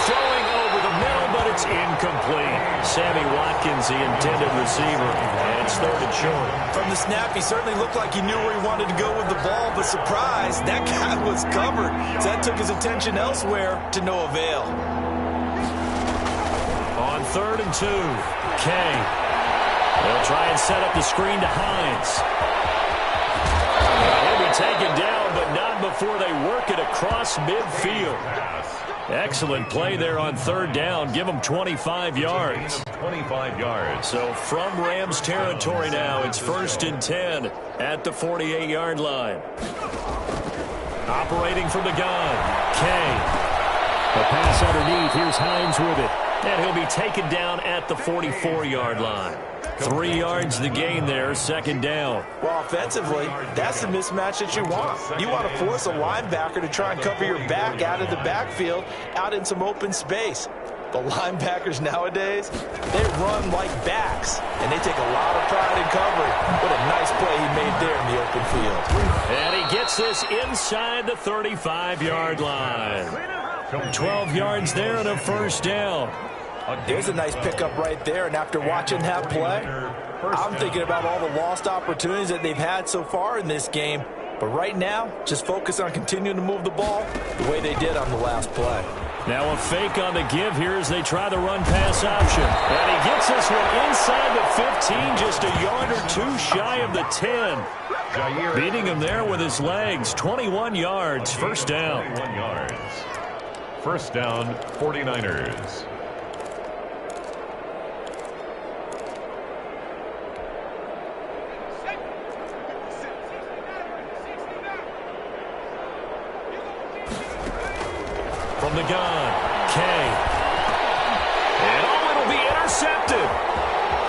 Throwing over the middle, but it's incomplete. Sammy Watkins, the intended receiver, and it's third and short. From the snap, he certainly looked like he knew where he wanted to go with the ball, but surprise, that guy was covered. So that took his attention elsewhere to no avail. On third and 2, Kay. They'll try and set up the screen to Hines. He'll be taken down, but not before they work it across midfield. Excellent play there on third down. Give them 25 yards. 25 yards. So from Rams territory now, it's first and 10 at the 48-yard line. Operating from the gun, Kay. The pass underneath. Here's Hines with it. And he'll be taken down at the 44-yard line. 3 yards the gain there, second down. Well, offensively, that's the mismatch that you want. You want to force a linebacker to try and cover your back out of the backfield, out in some open space. But linebackers nowadays, they run like backs, and they take a lot of pride in covering. What a nice play he made there in the open field. And he gets this inside the 35-yard line. 12 yards there and a first down. There's a nice pickup right there, and after watching that play, I'm thinking about all the lost opportunities that they've had so far in this game. But right now, just focus on continuing to move the ball the way they did on the last play. Now a fake on the give here as they try the run-pass option. And he gets this one inside the 15, just a yard or two shy of the 10. Beating him there with his legs, 21 yards, first down. 21 yards. First down, 49ers. From the gun, Kay. And it'll be intercepted.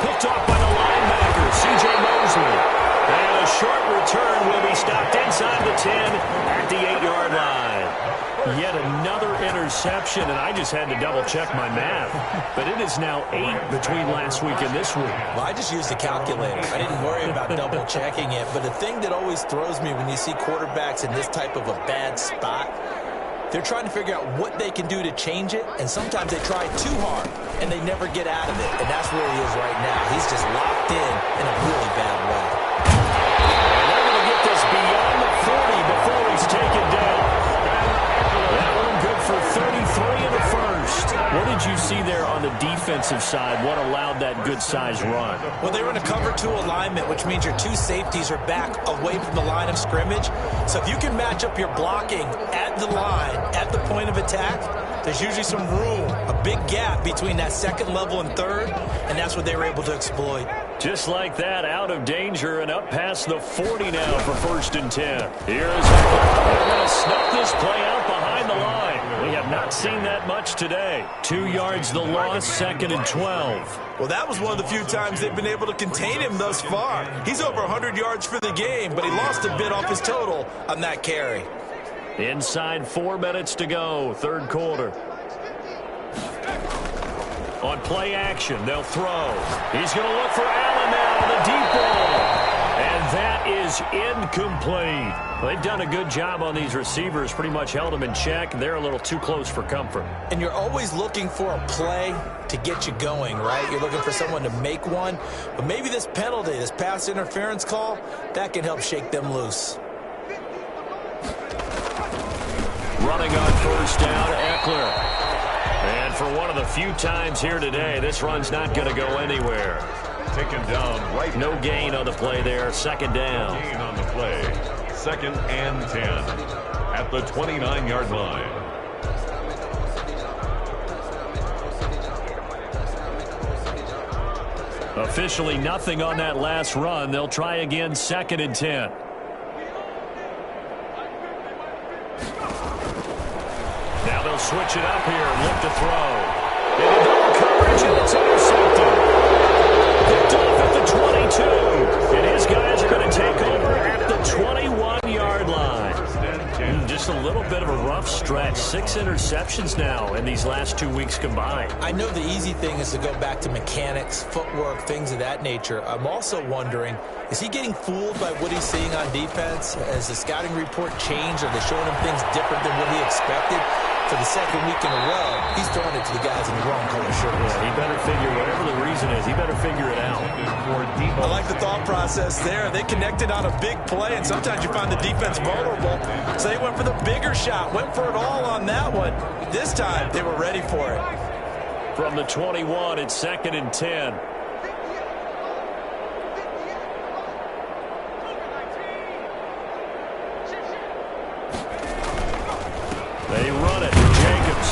Picked off by the linebacker, C.J. Mosley. And a short return will be stopped inside the 10 at the 8-yard line. Yet another interception, and I just had to double-check my math. But it is now 8 between last week and this week. Well, I just used a calculator. I didn't worry about double-checking it. But the thing that always throws me when you see quarterbacks in this type of a bad spot, they're trying to figure out what they can do to change it, and sometimes they try too hard, and they never get out of it. And that's where he is right now. He's just locked in a really bad way. And they're going to get this beyond the 40 before he's taken down. That one good for 33 in the first. What did you see there on the defensive side? What allowed that good-sized run? Well, they were in a cover 2 alignment, which means your 2 safeties are back away from the line of scrimmage. So if you can match up your blocking at the line, at the point of attack, there's usually some room, a big gap between that second level and third, and that's what they were able to exploit. Just like that, out of danger and up past the 40 now for 1st and 10. Here's Eckler. They're going to snuff this play out behind the line. We have not seen that much today. 2 yards the loss, 2nd and 12. Well, that was one of the few times they've been able to contain him thus far. He's over 100 yards for the game, but he lost a bit off his total on that carry. Inside 4 minutes to go, 3rd quarter. On play action, they'll throw. He's going to look for Allen now, the deep ball. And that is incomplete. They've done a good job on these receivers, pretty much held them in check. They're a little too close for comfort. And you're always looking for a play to get you going, right? You're looking for someone to make one. But maybe this penalty, this pass interference call, that can help shake them loose. Running on 1st down, Eckler. And for one of the few times here today, this run's not going to go anywhere. Taken down right. No gain on the play there. 2nd down. Gain on the play. 2nd and 10 at the 29-yard line. Officially nothing on that last run. They'll try again, 2nd and 10. Now they'll switch it up here and look to throw. Into double coverage, and it's intercepted. Picked off at the 22. And his guys are going to take over at the 21-yard line. Just a little bit of a rough stretch. 6 interceptions now in these last 2 weeks combined. I know the easy thing is to go back to mechanics, footwork, things of that nature. I'm also wondering, is he getting fooled by what he's seeing on defense? Has the scouting report changed? Are they showing him things different than what he expected? For the 2nd week in a row, he's throwing it to the guys in the wrong color shirts. Yeah, he better figure, whatever the reason is, he better figure it out. I like the thought process there. They connected on a big play, and sometimes you find the defense vulnerable. So they went for the bigger shot, went for it all on that one. This time, they were ready for it. From the 21, it's 2nd and 10. They run it. Jacobs.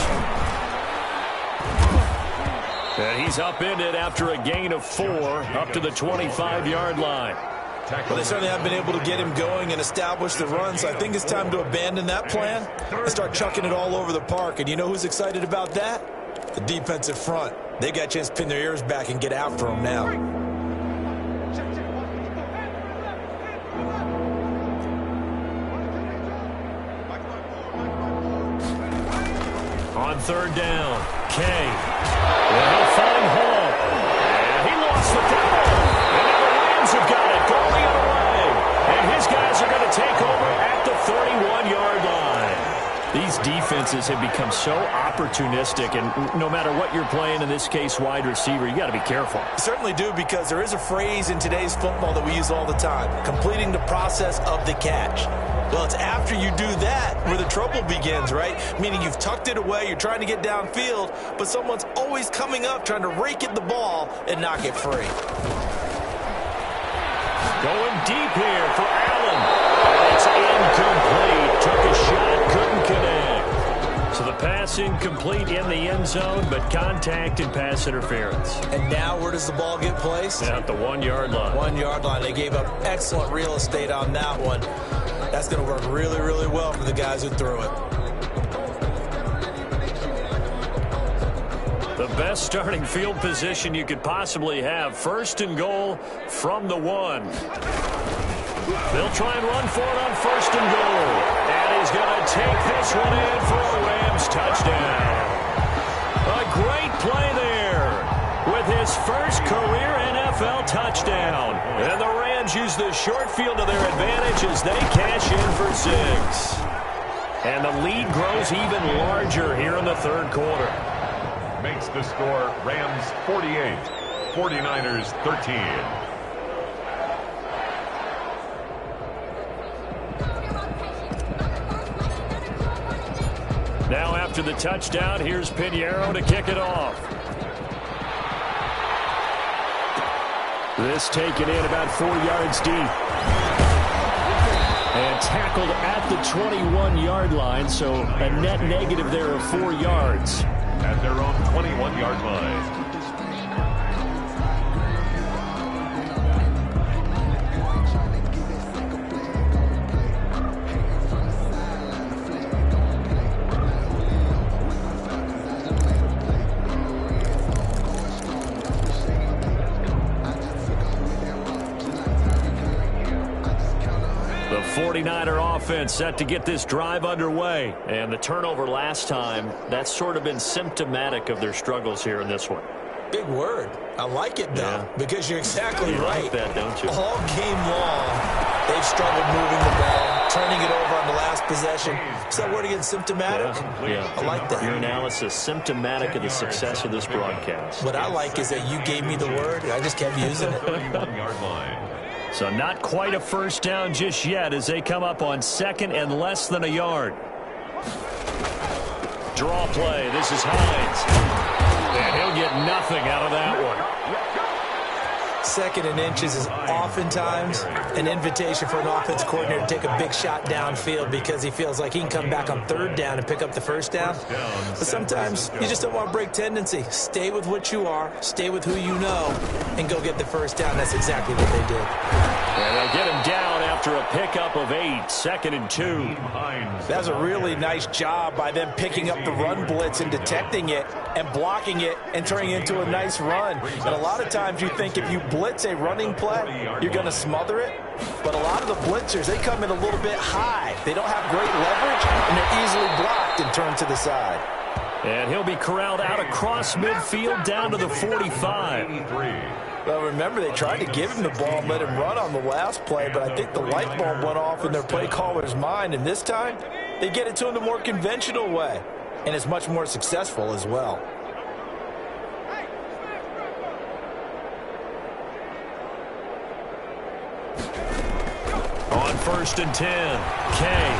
And he's upended after a gain of 4 up to the 25-yard line. Well, they certainly haven't been able to get him going and establish the run, so I think it's time to abandon that plan and start chucking it all over the park. And you know who's excited about that? The defensive front. They got a chance to pin their ears back and get after him now. On 3rd down, Kay. And he'll find Hall. And he lost the football. And now the Rams have got it. Going the other way. And his guys are going to take over at the 31-yard line. These defenses have become so opportunistic, and no matter what you're playing, in this case wide receiver, you got to be careful. You certainly do, because there is a phrase in today's football that we use all the time: completing the process of the catch. Well, it's after you do that where the trouble begins, right? Meaning you've tucked it away, you're trying to get downfield, but someone's always coming up trying to rake at the ball and knock it free. Going deep here for Allen. And it's incomplete. Took a shot, couldn't connect. So the pass incomplete in the end zone, but contact and pass interference. And now where does the ball get placed? At the 1-yard line. 1-yard line. They gave up excellent real estate on that one. That's going to work really, really well for the guys who threw it. The best starting field position you could possibly have. 1st and goal from the 1. They'll try and run for it on 1st and goal. And he's going to take this one in for a Rams touchdown. A great play there with his first career NFL touchdown. And the Rams use the short field to their advantage as they cash in for 6. And the lead grows even larger here in the 3rd quarter. Makes the score Rams 48, 49ers 13. Now after the touchdown, here's Pinheiro to kick it off. This taken in about 4 yards deep. And tackled at the 21-yard line, so a net negative there of 4 yards. At their own 21-yard line. The 49er offense set to get this drive underway. And the turnover last time, that's sort of been symptomatic of their struggles here in this one. Big word. I like it, though, because you're exactly right. Like that, don't you? All game long, they've struggled moving the ball, turning it over on the last possession. Is that word again, symptomatic? Yeah. I like that. Your analysis, symptomatic of the success of this broadcast. What I like is that you gave me the word, and I just kept using it. 21-yard line. So not quite a first down just yet as they come up on 2nd and less than a yard. Draw play. This is Hines. And he'll get nothing out of that one. 2nd and inches is oftentimes an invitation for an offense coordinator to take a big shot downfield because he feels like he can come back on 3rd down and pick up the 1st down. But sometimes you just don't want to break tendency. Stay with what you are, stay with who you know, and go get the 1st down. That's exactly what they did. And they'll get him down after a pickup of 8, 2nd and 2. That was a really nice job by them picking up the run blitz and detecting it and blocking it and turning it into a nice run. And a lot of times you think if you blitz a running play, you're going to smother it. But a lot of the blitzers, they come in a little bit high. They don't have great leverage, and they're easily blocked and turned to the side. And he'll be corralled out across midfield down to the 45. Well, remember, they tried to give him the ball and let him run on the last play, but I think the light bulb went off in their play caller's mind, and this time they get it to him the more conventional way, and it's much more successful as well. On 1st and 10, Kay.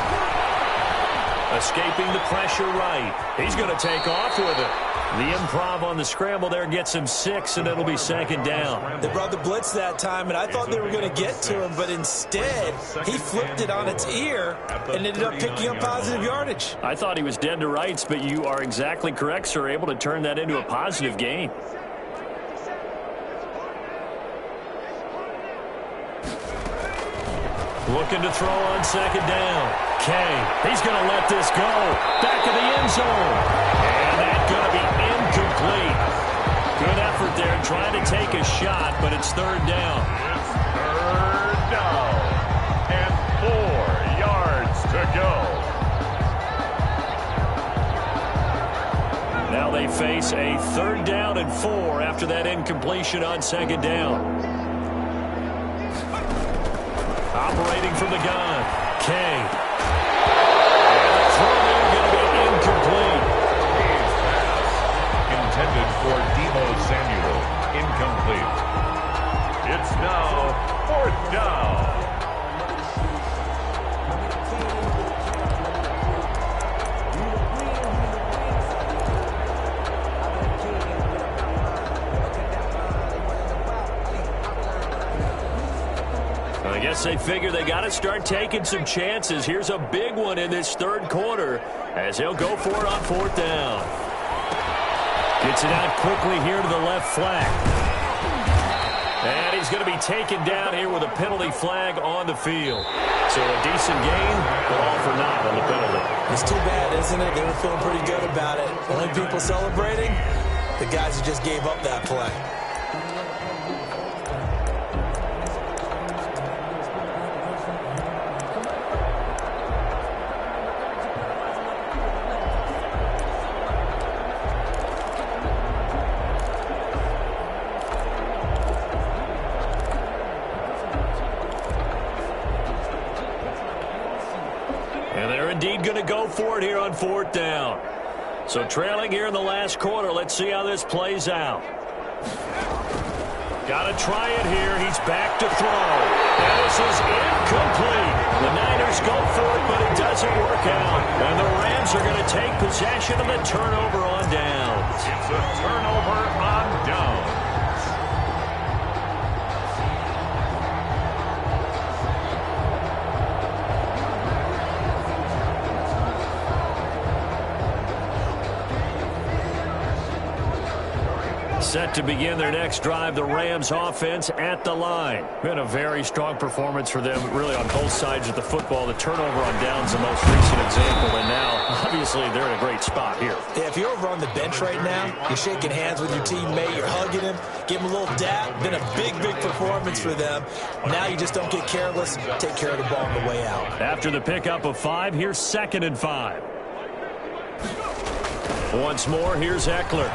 Escaping the pressure right. He's going to take off with it. The improv on the scramble there gets him 6, and it'll be 2nd down. They brought the blitz that time, and I thought they were going to get to him, but instead he flipped it on its ear and ended up picking up positive yardage. I thought he was dead to rights, but you are exactly correct, sir, able to turn that into a positive gain. Looking to throw on 2nd down. Kay, he's going to let this go. Back of the end zone. And that's going to be incomplete. Good effort there trying to take a shot, but it's 3rd down. It's 3rd down. And 4 yards to go. Now they face a 3rd down and 4 after that incompletion on 2nd down. Operating from the gun, Kay. And the throw there going to be incomplete. Kay's pass intended for Deebo Samuel. Incomplete. It's now 4th down. I guess they figure they got to start taking some chances. Here's a big one in this third quarter as he'll go for it on fourth down. Gets it out quickly here to the left flank. And he's going to be taken down here with a penalty flag on the field. So a decent gain, but all for naught on the penalty. It's too bad, isn't it? They were feeling pretty good about it. Only people celebrating, the guys who just gave up that play. Going to go for it here on fourth down. So trailing here in the last quarter. Let's see how this plays out. Got to try it here. He's back to throw. And this is incomplete. The Niners go for it, but it doesn't work out. And the Rams are going to take possession of the turnover on downs. It's a turnover on downs. Set to begin their next drive, the Rams offense at the line. Been a very strong performance for them, really on both sides of the football. The turnover on downs, the most recent example, and now, obviously, they're in a great spot here. Yeah, if you're over on the bench right now, you're shaking hands with your teammate, you're hugging him, give him a little dap. Been a big, big performance for them. Now you just don't get careless. Take care of the ball on the way out. After the pickup of 5, here's 2nd and 5. Once more, here's Eckler.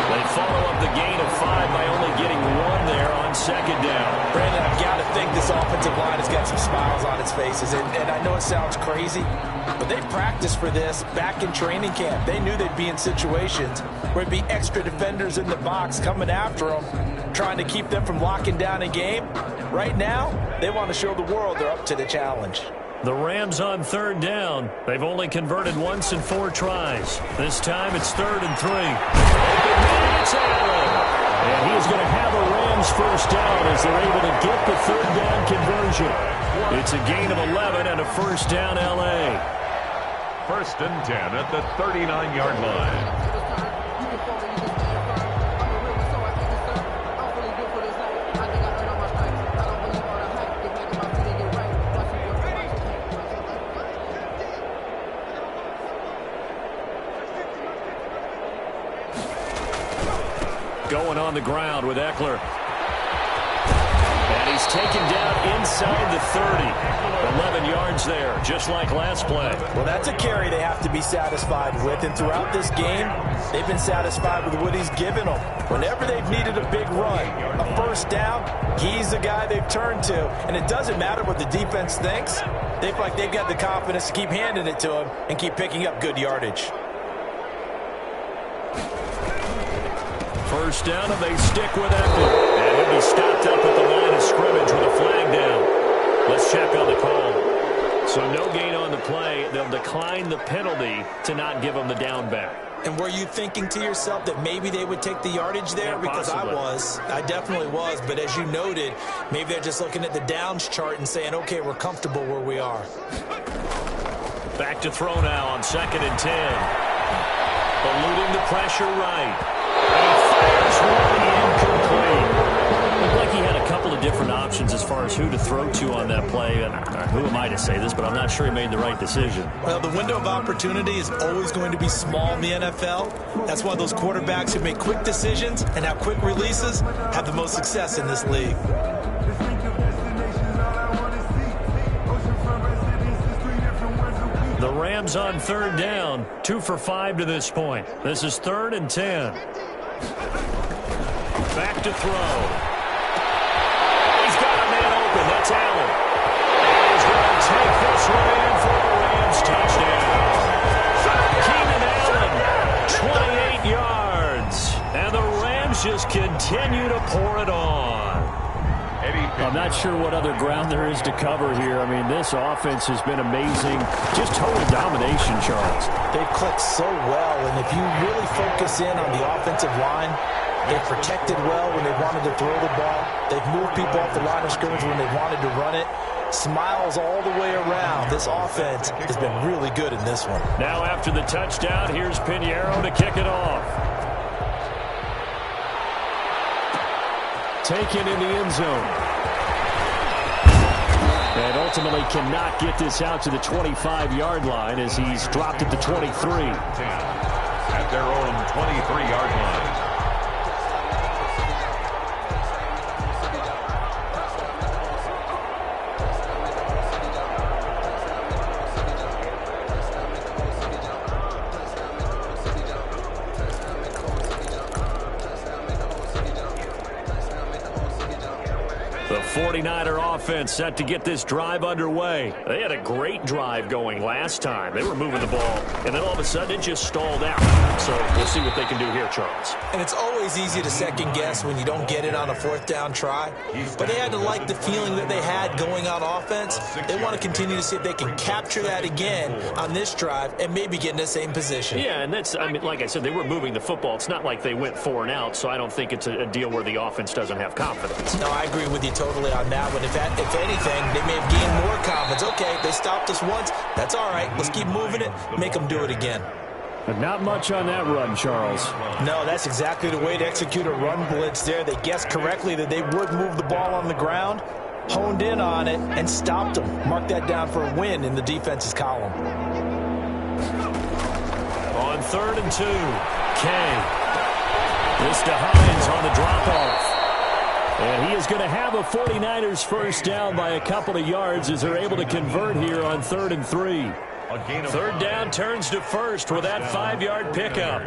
They follow up the gain of 5 by only getting 1 there on 2nd down. Brandon, I've got to think this offensive line has got some smiles on its faces. And I know it sounds crazy, but they practiced for this back in training camp. They knew they'd be in situations where it'd be extra defenders in the box coming after them, trying to keep them from locking down a game. Right now, they want to show the world they're up to the challenge. The Rams on 3rd down. They've only converted once in 4 tries. This time it's 3rd and 3. It's Allen. And he's going to have a Rams first down as they're able to get the 3rd down conversion. It's a gain of 11 and a first down L.A. 1st and 10 at the 39-yard line. Going on the ground with Eckler. And he's taken down inside the 30. 11 yards there, just like last play. Well, that's a carry they have to be satisfied with. And throughout this game, they've been satisfied with what he's given them. Whenever they've needed a big run, a first down, he's the guy they've turned to. And it doesn't matter what the defense thinks. They feel like they've got the confidence to keep handing it to him and keep picking up good yardage. First down, and they stick with Eckler. And he'll be stopped up at the line of scrimmage with a flag down. Let's check on the call. So no gain on the play. They'll decline the penalty to not give them the down back. And were you thinking to yourself that maybe they would take the yardage there? Yeah, because possibly. I definitely was. But as you noted, maybe they're just looking at the downs chart and saying, okay, we're comfortable where we are. Back to throw now on 2nd and 10. Eluding the pressure right. Looked like he had a couple of different options as far as who to throw to on that play. And who am I to say this, but I'm not sure he made the right decision. Well, the window of opportunity is always going to be small in the NFL. That's why those quarterbacks who make quick decisions and have quick releases have the most success in this league. The Rams on 3rd down, 2 for 5 to this point. This is 3rd and 10. Back to throw. He's got a man open. That's Allen. And he's going to take this one in for a Rams touchdown. Keenan Allen, 28 yards. And the Rams just continue to pour it on. I'm not sure what other ground there is to cover here. I mean, this offense has been amazing. Just total domination, Charles. They've clicked so well, and if you really focus in on the offensive line, They've protected well when they wanted to throw the ball. They've moved people off the line of scrimmage when they wanted to run it. Smiles all the way around. This offense has been really good in this one. Now after the touchdown, here's Pinheiro to kick it off. Taken in the end zone. And ultimately cannot get this out to the 25-yard line as he's dropped at the 23. At their own 23-yard line. The 49er offense set to get this drive underway. They had a great drive going last time. They were moving the ball, and then all of a sudden it just stalled out. So we'll see what they can do here, Charles. And it's always easy to second guess when you don't get it on a fourth down try. But they had to like the feeling that they had going on offense. They want to continue to see if they can capture that again on this drive and maybe get in the same position. Yeah, and that's, I mean, like I said, they were moving the football. It's not like they went 4 and out, so I don't think it's a deal where the offense doesn't have confidence. No, I agree with you totally on that one. If anything, they may have gained more confidence. Okay, they stopped us once. That's all right. Let's keep moving it. Make them do it again. But not much on that run, Charles. No, that's exactly the way to execute a run blitz there. They guessed correctly that they would move the ball on the ground, honed in on it, and stopped them. Mark that down for a win in the defense's column. On 3rd and 2, Kay. This to Hines on the drop-off. And he is going to have a 49ers first down by a couple of yards as they're able to convert here on 3rd and 3. 3rd down turns to first with that 5-yard pickup.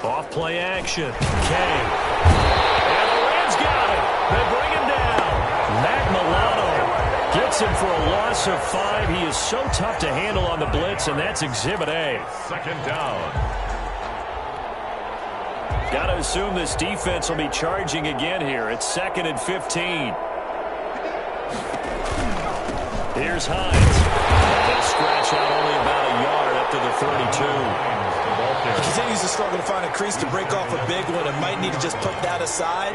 Off play action. Kay. And the Rams got it. They bring him down. Matt Milano gets him for a loss of 5. He is so tough to handle on the blitz, and that's Exhibit A. 2nd down. Got to assume this defense will be charging again here. It's 2nd and 15. Here's Hines. They'll scratch out only about a yard up to the 32. He continues to struggle to find a crease to break off a big one and might need to just put that aside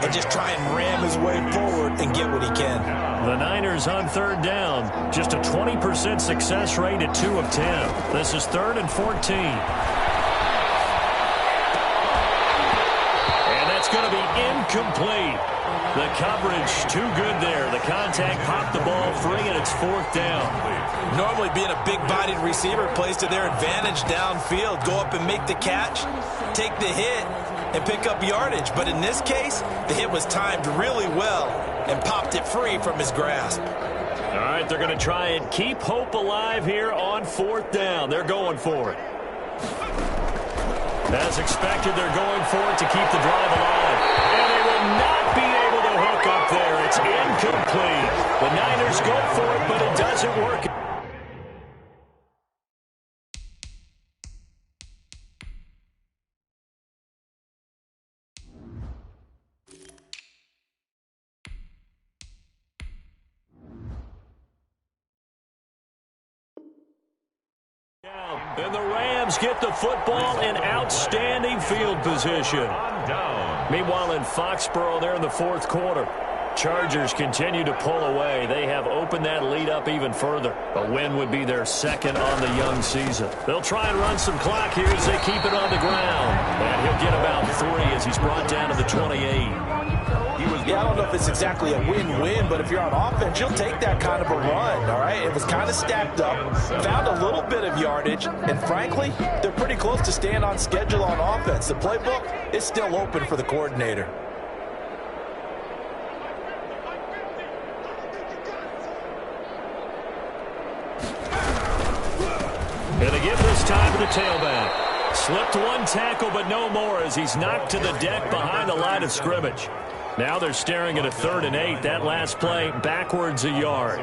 and just try and ram his way forward and get what he can. The Niners on 3rd down. Just a 20% success rate at 2 of 10. This is 3rd and 14. And that's going to be incomplete. The coverage too good there. The contact popped the ball free, and it's 4th down. Normally being a big-bodied receiver plays to their advantage downfield. Go up and make the catch, take the hit, and pick up yardage. But in this case, the hit was timed really well and popped it free from his grasp. All right, they're going to try and keep hope alive here on 4th down. They're going for it. As expected, they're going for it to keep the drive alive. And they will not be able to hook up there. It's incomplete. The Niners go for it, but it doesn't work. And the Rams get the football in outstanding field position. Meanwhile, in Foxborough, they're in the 4th quarter. Chargers continue to pull away. They have opened that lead up even further. A win would be their 2nd on the young season. They'll try and run some clock here as they keep it on the ground. And he'll get about 3 as he's brought down to the 28. Yeah, I don't know if it's exactly a win-win, but if you're on offense, you'll take that kind of a run, all right? It was kind of stacked up, found a little bit of yardage, and frankly, they're pretty close to staying on schedule on offense. The playbook is still open for the coordinator. And they give this time to the tailback. Slipped one tackle, but no more as he's knocked to the deck behind the line of scrimmage. Now they're staring at a 3rd and 8. That last play backwards a yard.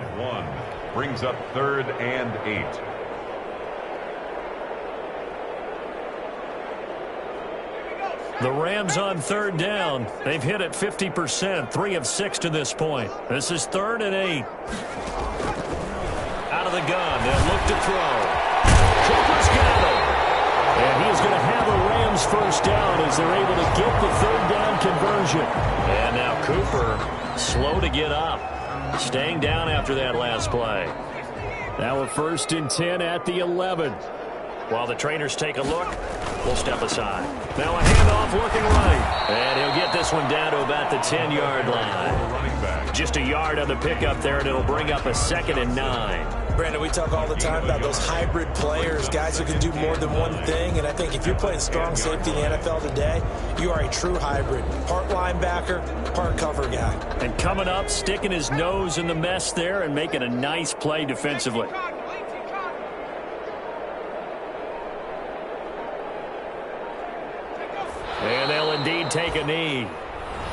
Brings up 3rd and 8. The Rams on 3rd down. They've hit it 50%, 3 of 6 to this point. This is 3rd and 8. Out of of the gun. They'll look to throw. Cooper's got it. And he's going to have a Rams first down as they're able to get the third down conversion. And now Cooper slow to get up. Staying down after that last play. Now a 1st and 10 at the 11. While the trainers take a look, we'll step aside. Now a handoff looking right. And he'll get this one down to about the 10-yard line. Just a yard on the pickup there, and it'll bring up a 2nd and 9. Brandon, we talk all the time about those hybrid players, guys who can do more than one thing. And I think if you're playing strong safety in the NFL today, you are a true hybrid. Part linebacker, part cover guy. And coming up, sticking his nose in the mess there and making a nice play defensively. And they'll indeed take a knee.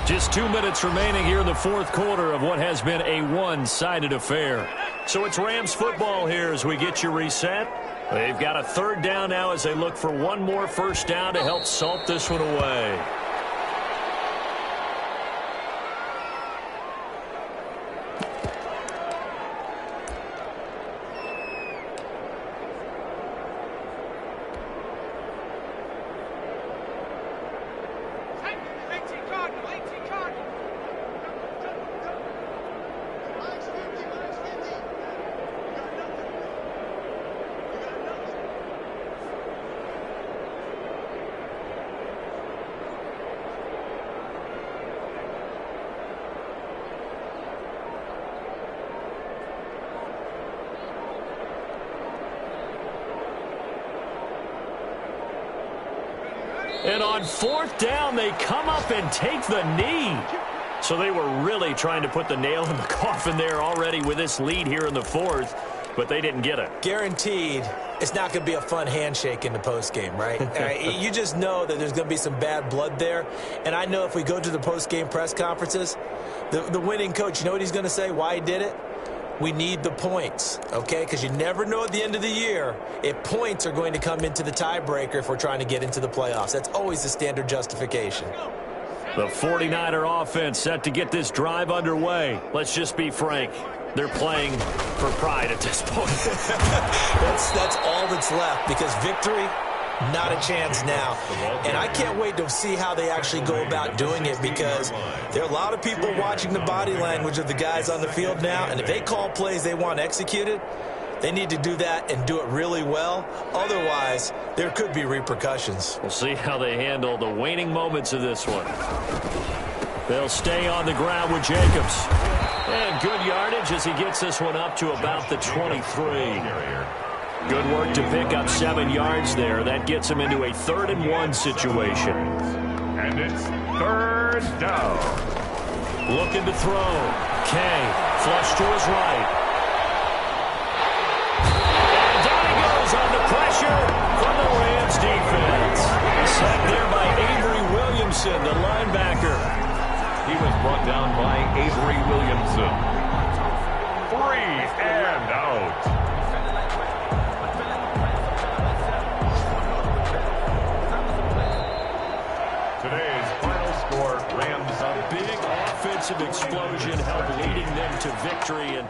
Just 2 minutes remaining here in the 4th quarter of what has been a one-sided affair. So it's Rams football here as we get you reset. They've got a 3rd down now as they look for one more first down to help salt this one away. And on 4th down, they come up and take the knee. So they were really trying to put the nail in the coffin there already with this lead here in the 4th, but they didn't get it. Guaranteed, it's not going to be a fun handshake in the postgame, right? You just know that there's going to be some bad blood there. And I know if we go to the postgame press conferences, the winning coach, you know what he's going to say, why he did it? We need the points, okay? Because you never know at the end of the year if points are going to come into the tiebreaker if we're trying to get into the playoffs. That's always the standard justification. The 49er offense set to get this drive underway. Let's just be frank. They're playing for pride at this point. That's all that's left because victory, not a chance now. And I can't wait to see how they actually go about doing it because there are a lot of people watching the body language of the guys on the field now. And if they call plays they want executed, they need to do that and do it really well. Otherwise, there could be repercussions. We'll see how they handle the waning moments of this one. They'll stay on the ground with Jacobs. And good yardage as he gets this one up to about the 23. Good work to pick up 7 yards there. That gets him into a 3rd and 1 situation. And it's 3rd down. Looking to throw. Kay, flush to his right. And down he goes under pressure from the Rams defense. Sacked there by Avery Williamson, the linebacker. He was brought down by Avery Williamson. 3 and out. Today's final score, Rams. A big offensive explosion helped leading them to victory, and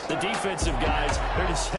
the defensive guys, they're just